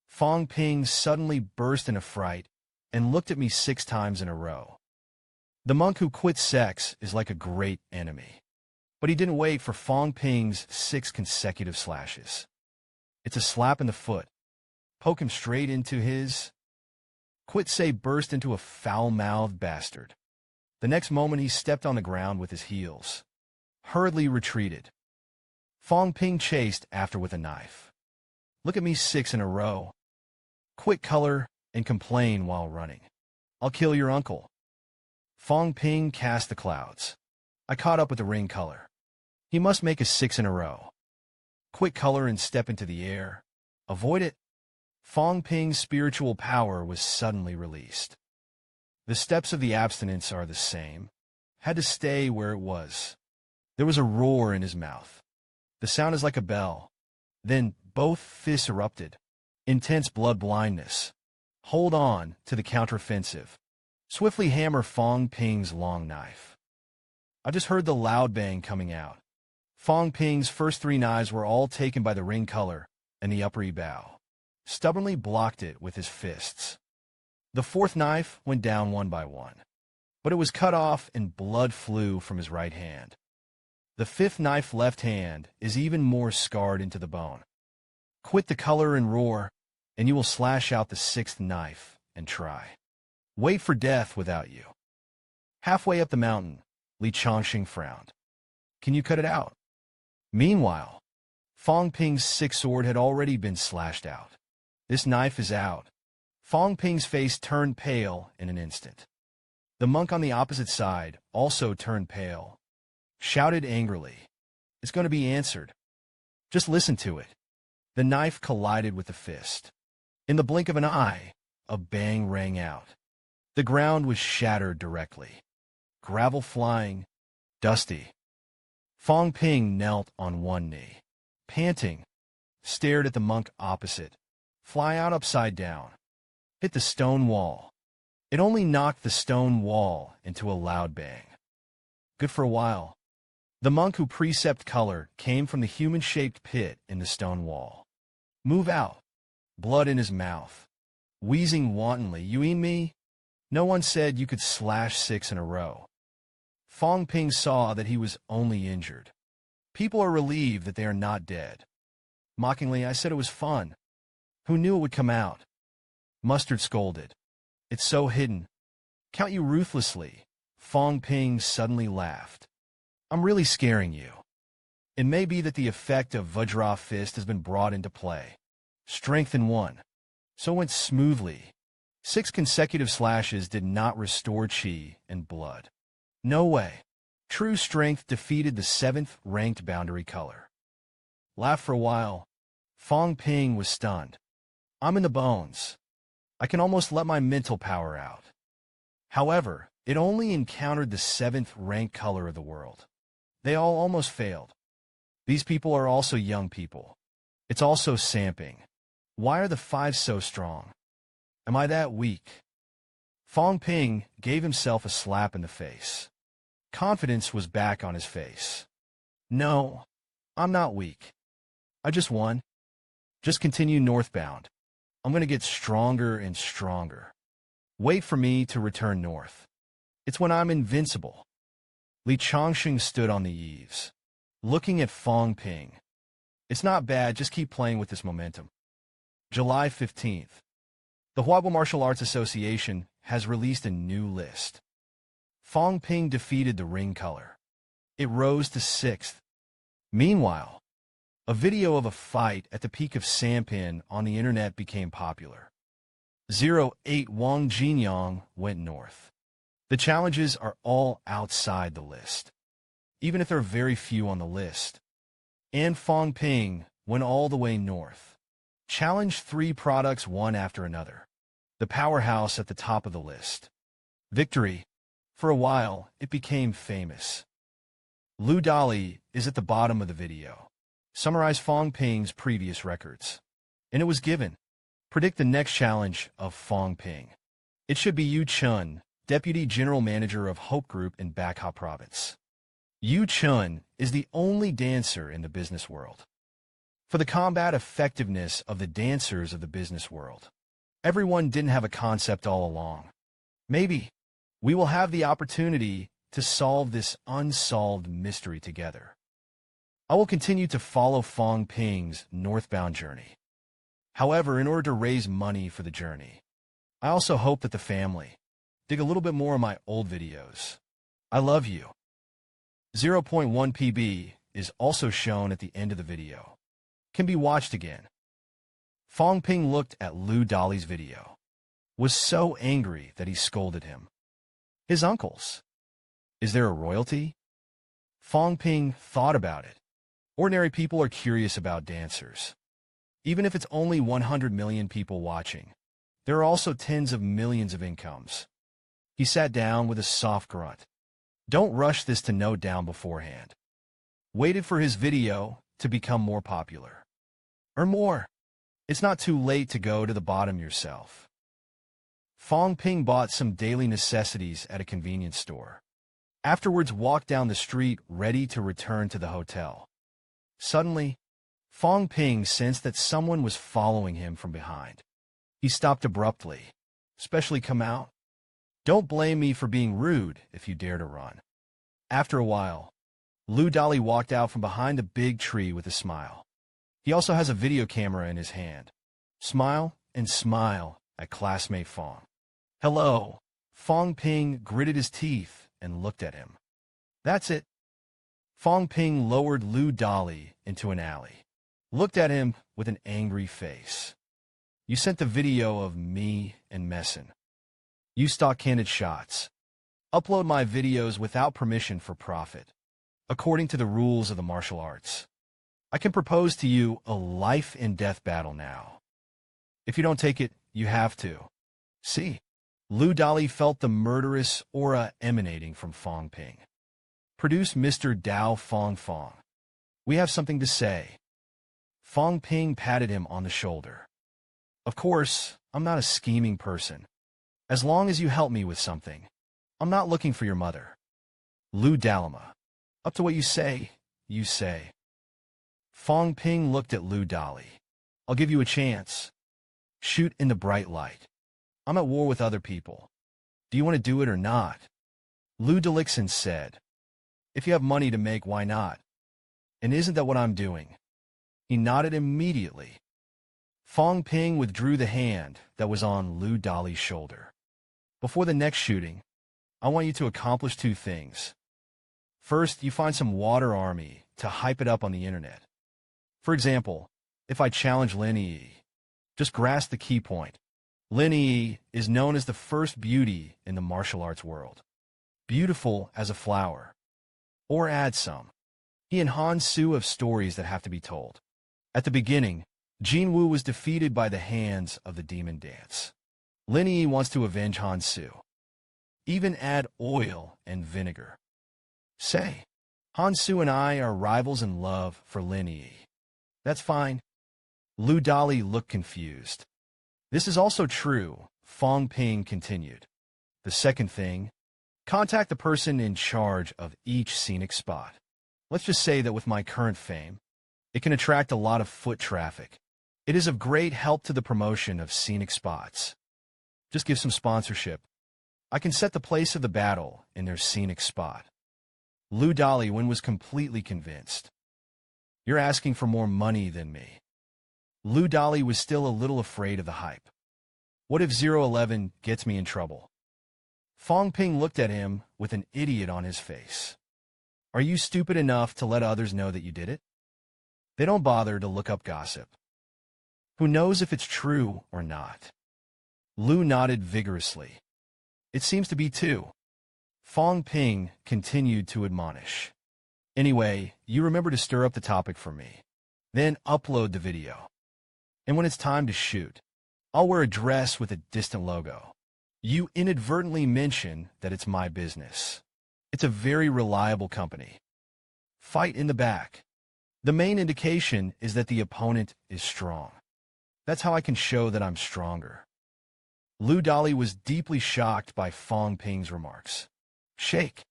Fang Ping suddenly burst in a fright and looked at me 6 times in a row. The monk who quit sects is like a great enemy. But he didn't wait for Fang Ping's 6 consecutive slashes. It's a slap in the foot. Poke him straight into his... Quitsay burst into a foul-mouthed bastard. The next moment he stepped on the ground with his heels. Hurriedly retreated. Fang Ping chased after with a knife. Look at me 6 in a row. Quit color and complain while running. I'll kill your uncle. Fang Ping cast the clouds. I caught up with the ring color. He must make a 6 in a row. Quit color and step into the air. Avoid it. Fang Ping's spiritual power was suddenly released. The steps of the abstinence are the same. Had to stay where it was. There was a roar in his mouth. The sound is like a bell. Then both fists erupted. Intense blood blindness. Hold on to the counteroffensive. Swiftly hammer Fang Ping's long knife. I just heard the loud bang coming out. Fang Ping's first 3 knives were all taken by the ring color, and the upper bow stubbornly blocked it with his fists. The 4th knife went down one by one, but it was cut off and blood flew from his right hand. The 5th knife left hand is even more scarred into the bone. Quit the color and roar, and you will slash out the 6th knife and try. Wait for death without you. Halfway up the mountain, Li Chongqing frowned. Can you cut it out? Meanwhile, Fang Ping's 6th sword had already been slashed out. This knife is out. Fang Ping's face turned pale in an instant. The monk on the opposite side also turned pale. Shouted angrily. It's going to be answered. Just listen to it. The knife collided with the fist. In the blink of an eye, a bang rang out. The ground was shattered directly. Gravel flying, dusty. Fang Ping knelt on one knee, panting, stared at the monk opposite. Fly out upside down. Hit the stone wall. It only knocked the stone wall into a loud bang. Good for a while. The monk who precept color came from the human-shaped pit in the stone wall. Move out. Blood in his mouth. Wheezing wantonly. You mean me? No one said you could slash 6 in a row. Fang Ping saw that he was only injured. People are relieved that they are not dead. Mockingly, I said it was fun. Who knew it would come out? Mustard scolded. It's so hidden. Count you ruthlessly. Fang Ping suddenly laughed. I'm really scaring you. It may be that the effect of Vajra Fist has been brought into play. Strength in 1. So went smoothly. 6 consecutive slashes did not restore chi and blood. No way. True strength defeated the 7th ranked boundary color. Laughed for a while. Fang Ping was stunned. I'm in the bones. I can almost let my mental power out. However, It only encountered the 7th ranked color of the world. They all almost failed. These people are also young people. It's also samping. Why are the 5s so strong? Am I that weak? Fang Ping gave himself a slap in the face. Confidence was back on his face. No, I'm not weak. I just won. Just continue northbound. I'm going to get stronger and stronger. Wait for me to return north. It's when I'm invincible. Li Chongqing stood on the eaves, looking at Fang Ping. It's not bad, just keep playing with this momentum. July 15th. The Huaibao Martial Arts Association has released a new list. Fang Ping defeated the ring color. It rose to 6th. Meanwhile, a video of a fight at the peak of Sampin on the internet became popular. 08 Wang Jinyang went north. The challenges are all outside the list, even if there are very few on the list. And Fang Ping went all the way north. Challenged 3 products one after another. The powerhouse at the top of the list. Victory. For a while, it became famous. Lu Dali is at the bottom of the video. Summarize Fang Ping's previous records. And it was given. Predict the next challenge of Fang Ping. It should be Yu Chun, Deputy General Manager of Hope Group in Bakha Province. Yu Chun is the only dancer in the business world. For the combat effectiveness of the dancers of the business world. Everyone didn't have a concept all along. Maybe we will have the opportunity to solve this unsolved mystery together. I will continue to follow Fang Ping's northbound journey. However, in order to raise money for the journey, I also hope that the family dig a little bit more of my old videos. I love you. 0.1 PB is also shown at the end of the video. Can be watched again. Fang Ping looked at Lu Dali's video. Was so angry that he scolded him. His uncles. Is there a royalty? Fang Ping thought about it. Ordinary people are curious about dancers. Even if it's only 100 million people watching, there are also tens of millions of incomes. He sat down with a soft grunt. Don't rush this to note down beforehand. Waited for his video to become more popular. Or more. It's not too late to go to the bottom yourself. Fang Ping bought some daily necessities at a convenience store. Afterwards walked down the street ready to return to the hotel. Suddenly, Fang Ping sensed that someone was following him from behind. He stopped abruptly. Especially come out. Don't blame me for being rude if you dare to run. After a while, Lu Dali walked out from behind a big tree with a smile. He also has a video camera in his hand. Smile and smile at classmate Fang. Hello. Fang Ping gritted his teeth and looked at him. That's it. Fang Ping lowered Lu Dali into an alley. Looked at him with an angry face. You sent the video of me and Messin. You stock candid shots. Upload my videos without permission for profit. According to the rules of the martial arts. I can propose to you a life and death battle now. If you don't take it, you have to. See? Lu Dali felt the murderous aura emanating from Fang Ping. Produce Mr. Dao Fang Fang. We have something to say. Fang Ping patted him on the shoulder. Of course, I'm not a scheming person. As long as you help me with something. I'm not looking for your mother. Lu Dalima. Up to what you say, you say. Fang Ping looked at Lu Dali. I'll give you a chance. Shoot in the bright light. I'm at war with other people. Do you want to do it or not? Lu Dalixin said. If you have money to make, why not? And isn't that what I'm doing? He nodded immediately. Fang Ping withdrew the hand that was on Lu Dali's shoulder. Before the next shooting, I want you to accomplish 2 things. First, you find some water army to hype it up on the internet. For example, if I challenge Lin Yi, just grasp the key point. Lin Yi is known as the first beauty in the martial arts world. Beautiful as a flower. Or add some. He and Han Su have stories that have to be told. At the beginning, Jin Wu was defeated by the hands of the demon dance. Lin Yi wants to avenge Han Su. Even add oil and vinegar. Say, Hansu and I are rivals in love for Linyi. That's fine. Lu Dali looked confused. This is also true, Fang Ping continued. The second thing, contact the person in charge of each scenic spot. Let's just say that with my current fame, it can attract a lot of foot traffic. It is of great help to the promotion of scenic spots. Just give some sponsorship. I can set the place of the battle in their scenic spot. Lu Daliwen was completely convinced. You're asking for more money than me. Lu Dali was still a little afraid of the hype. What if 011 gets me in trouble? Fang Ping looked at him with an idiot on his face. Are you stupid enough to let others know that you did it? They don't bother to look up gossip. Who knows if it's true or not? Lu nodded vigorously. It seems to be too. Fang Ping continued to admonish. Anyway, you remember to stir up the topic for me. Then upload the video. And when it's time to shoot, I'll wear a dress with a distant logo. You inadvertently mention that it's my business. It's a very reliable company. Fight in the back. The main indication is that the opponent is strong. That's how I can show that I'm stronger. Lu Dali was deeply shocked by Fang Ping's remarks. Shake.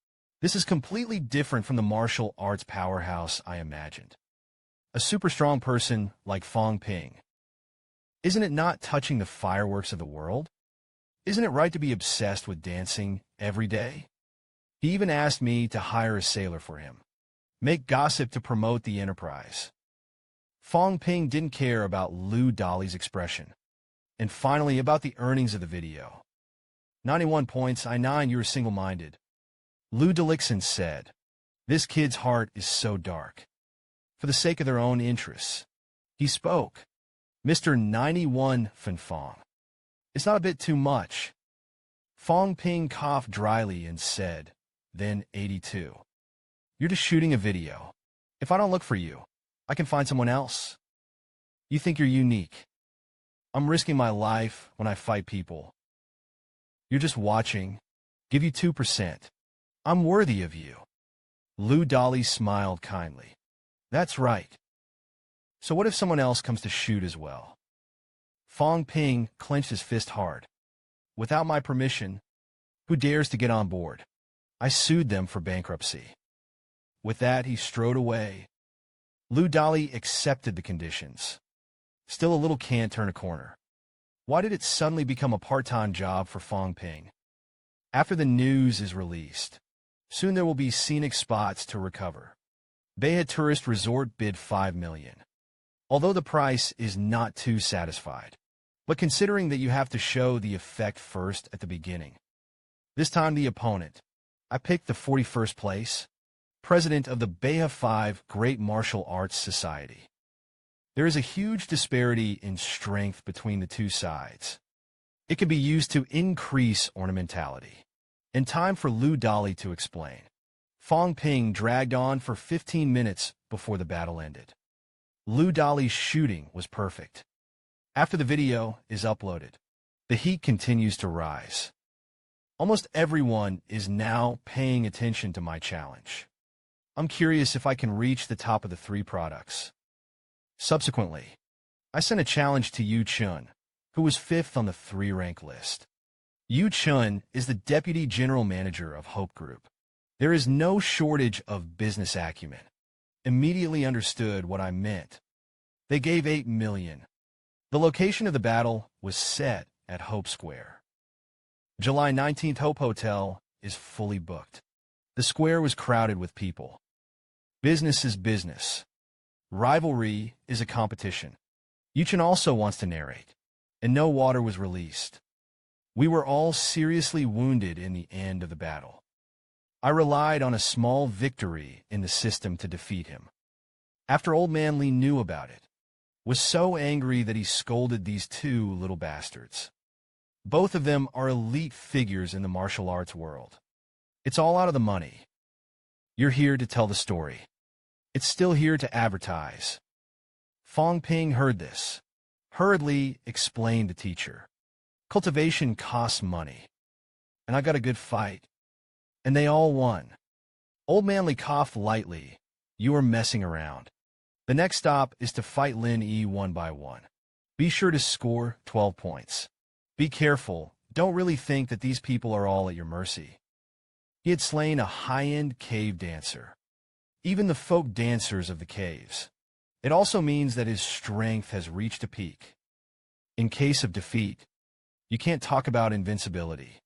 This is completely different from the martial arts powerhouse I imagined. A super strong person like Fang Ping. Isn't it not touching the fireworks of the world? Isn't it right to be obsessed with dancing every day? He even asked me to hire a sailor for him. Make gossip to promote the enterprise. Fang Ping didn't care about Lu Dali's expression. And finally, about the earnings of the video. 91 points, I9, you're single-minded. Lu Dalixin said, this kid's heart is so dark. For the sake of their own interests. He spoke. Mr. 91 Fang. It's not a bit too much. Fang Ping coughed dryly and said, then 82. You're just shooting a video. If I don't look for you, I can find someone else. You think you're unique. I'm risking my life when I fight people. You're just watching. Give you 2%. I'm worthy of you. Lu Dali smiled kindly. That's right. So what if someone else comes to shoot as well? Fang Ping clenched his fist hard. Without my permission, who dares to get on board? I sued them for bankruptcy. With that, he strode away. Lu Dali accepted the conditions. Still a little can't turn a corner. Why did it suddenly become a part-time job for Fang Ping? After the news is released, soon there will be scenic spots to recover. Beha Tourist Resort bid $5 million. Although the price is not too satisfied. But considering that you have to show the effect first at the beginning. This time the opponent. I picked the 41st place, president of the Beha 5 Great Martial Arts Society. There is a huge disparity in strength between the two sides. It can be used to increase ornamentality. And time for Lu Dali to explain. Fang Ping dragged on for 15 minutes before the battle ended. Lu Dali's shooting was perfect. After the video is uploaded, the heat continues to rise. Almost everyone is now paying attention to my challenge. I'm curious if I can reach the top of the 3 products. Subsequently, I sent a challenge to Yu Chun, who was 5th on the 3-rank list. Yu Chun is the Deputy General Manager of Hope Group. There is no shortage of business acumen. Immediately understood what I meant. They gave $8 million. The location of the battle was set at Hope Square. July 19th Hope Hotel is fully booked. The square was crowded with people. Business is business. Rivalry is a competition. Yuchen also wants to narrate, and no water was released. We were all seriously wounded in the end of the battle. I relied on a small victory in the system to defeat him. After Old Man Lee knew about it, was so angry that he scolded these 2 little bastards. Both of them are elite figures in the martial arts world. It's all out of the money. You're here to tell the story. It's still here to advertise. Fang Ping heard this. Hurriedly explained the teacher. Cultivation costs money. and I got a good fight. And they all won. Old Manly coughed lightly. You are messing around. The next stop is to fight Lin Yi one by one. Be sure to score 12 points. Be careful. Don't really think that these people are all at your mercy. He had slain a high-end cave dancer. Even the folk dancers of the caves. It also means that his strength has reached a peak. In case of defeat, you can't talk about invincibility.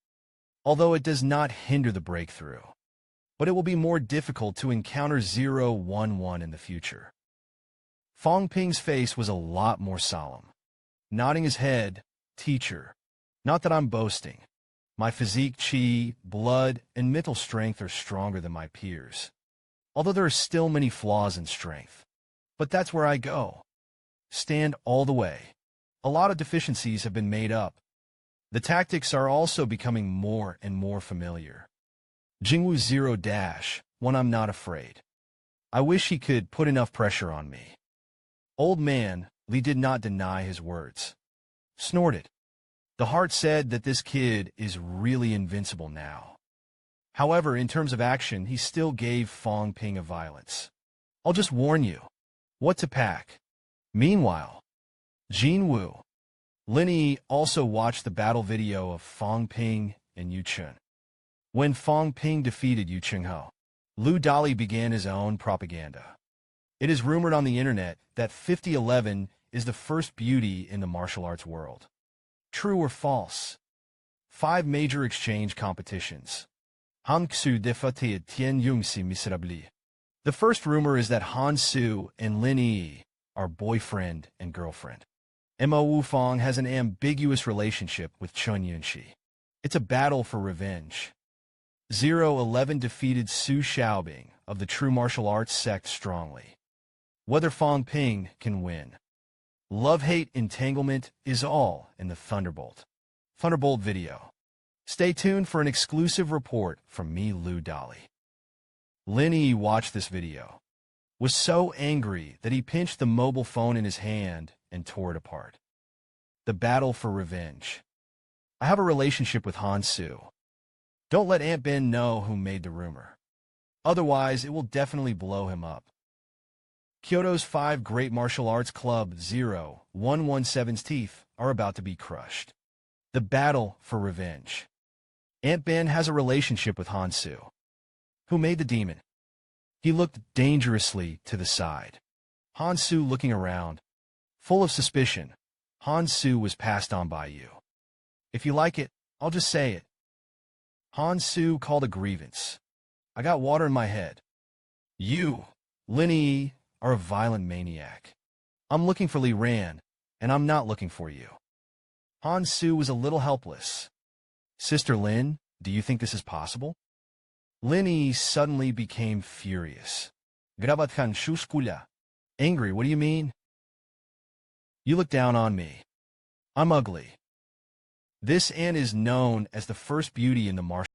Although it does not hinder the breakthrough. But it will be more difficult to encounter 011 in the future. Fang Ping's face was a lot more solemn. Nodding his head, teacher. Not that I'm boasting. My physique, chi, blood, and mental strength are stronger than my peers. Although there are still many flaws in strength. But that's where I go. Stand all the way. A lot of deficiencies have been made up. The tactics are also becoming more and more familiar. Jingwu 0-1 I'm not afraid. I wish he could put enough pressure on me. Old man, Li did not deny his words. Snorted. The heart said that this kid is really invincible now. However, in terms of action, he still gave Fang Ping a violence. I'll just warn you. What to pack. Meanwhile, Jinwu. Lin Yi also watched the battle video of Fang Ping and Yu Chun. When Fang Ping defeated Yu Chengho, Lu Dali began his own propaganda. It is rumored on the internet that 5011 is the first beauty in the martial arts world. True or false? 5 major exchange competitions. Han Xu défaite Tian Yungxi miserably. The first rumor is that Han Su and Lin Yi are boyfriend and girlfriend. Mo Wu Fang has an ambiguous relationship with Chun Yunxi. It's a battle for revenge. 011 defeated Su Xiaobing of the true martial arts sect strongly. Whether Fang Ping can win. Love-hate entanglement is all in the Thunderbolt video. Stay tuned for an exclusive report from me, Lu Dali. Lin Yi watched this video. Was so angry that he pinched the mobile phone in his hand and tore it apart. The battle for revenge. I have a relationship with Han Su. Don't let Aunt Ben know who made the rumor. Otherwise, it will definitely blow him up. Kyoto's 5 great martial arts club 0117's teeth are about to be crushed. The battle for revenge. Aunt Ben has a relationship with Han Su. Who made the demon? He looked dangerously to the side. Han Su looking around. Full of suspicion. Han Su was passed on by you. If you like it, I'll just say it. Han Su called a grievance. I got water in my head. You, Lin Yi, are a violent maniac. I'm looking for Li Ran, and I'm not looking for you. Han Su was a little helpless. Sister Lin, do you think this is possible? Lin Yi suddenly became furious. Grabatkan shuskula. Angry, what do you mean? You look down on me. I'm ugly. This Anne is known as the first beauty in the martial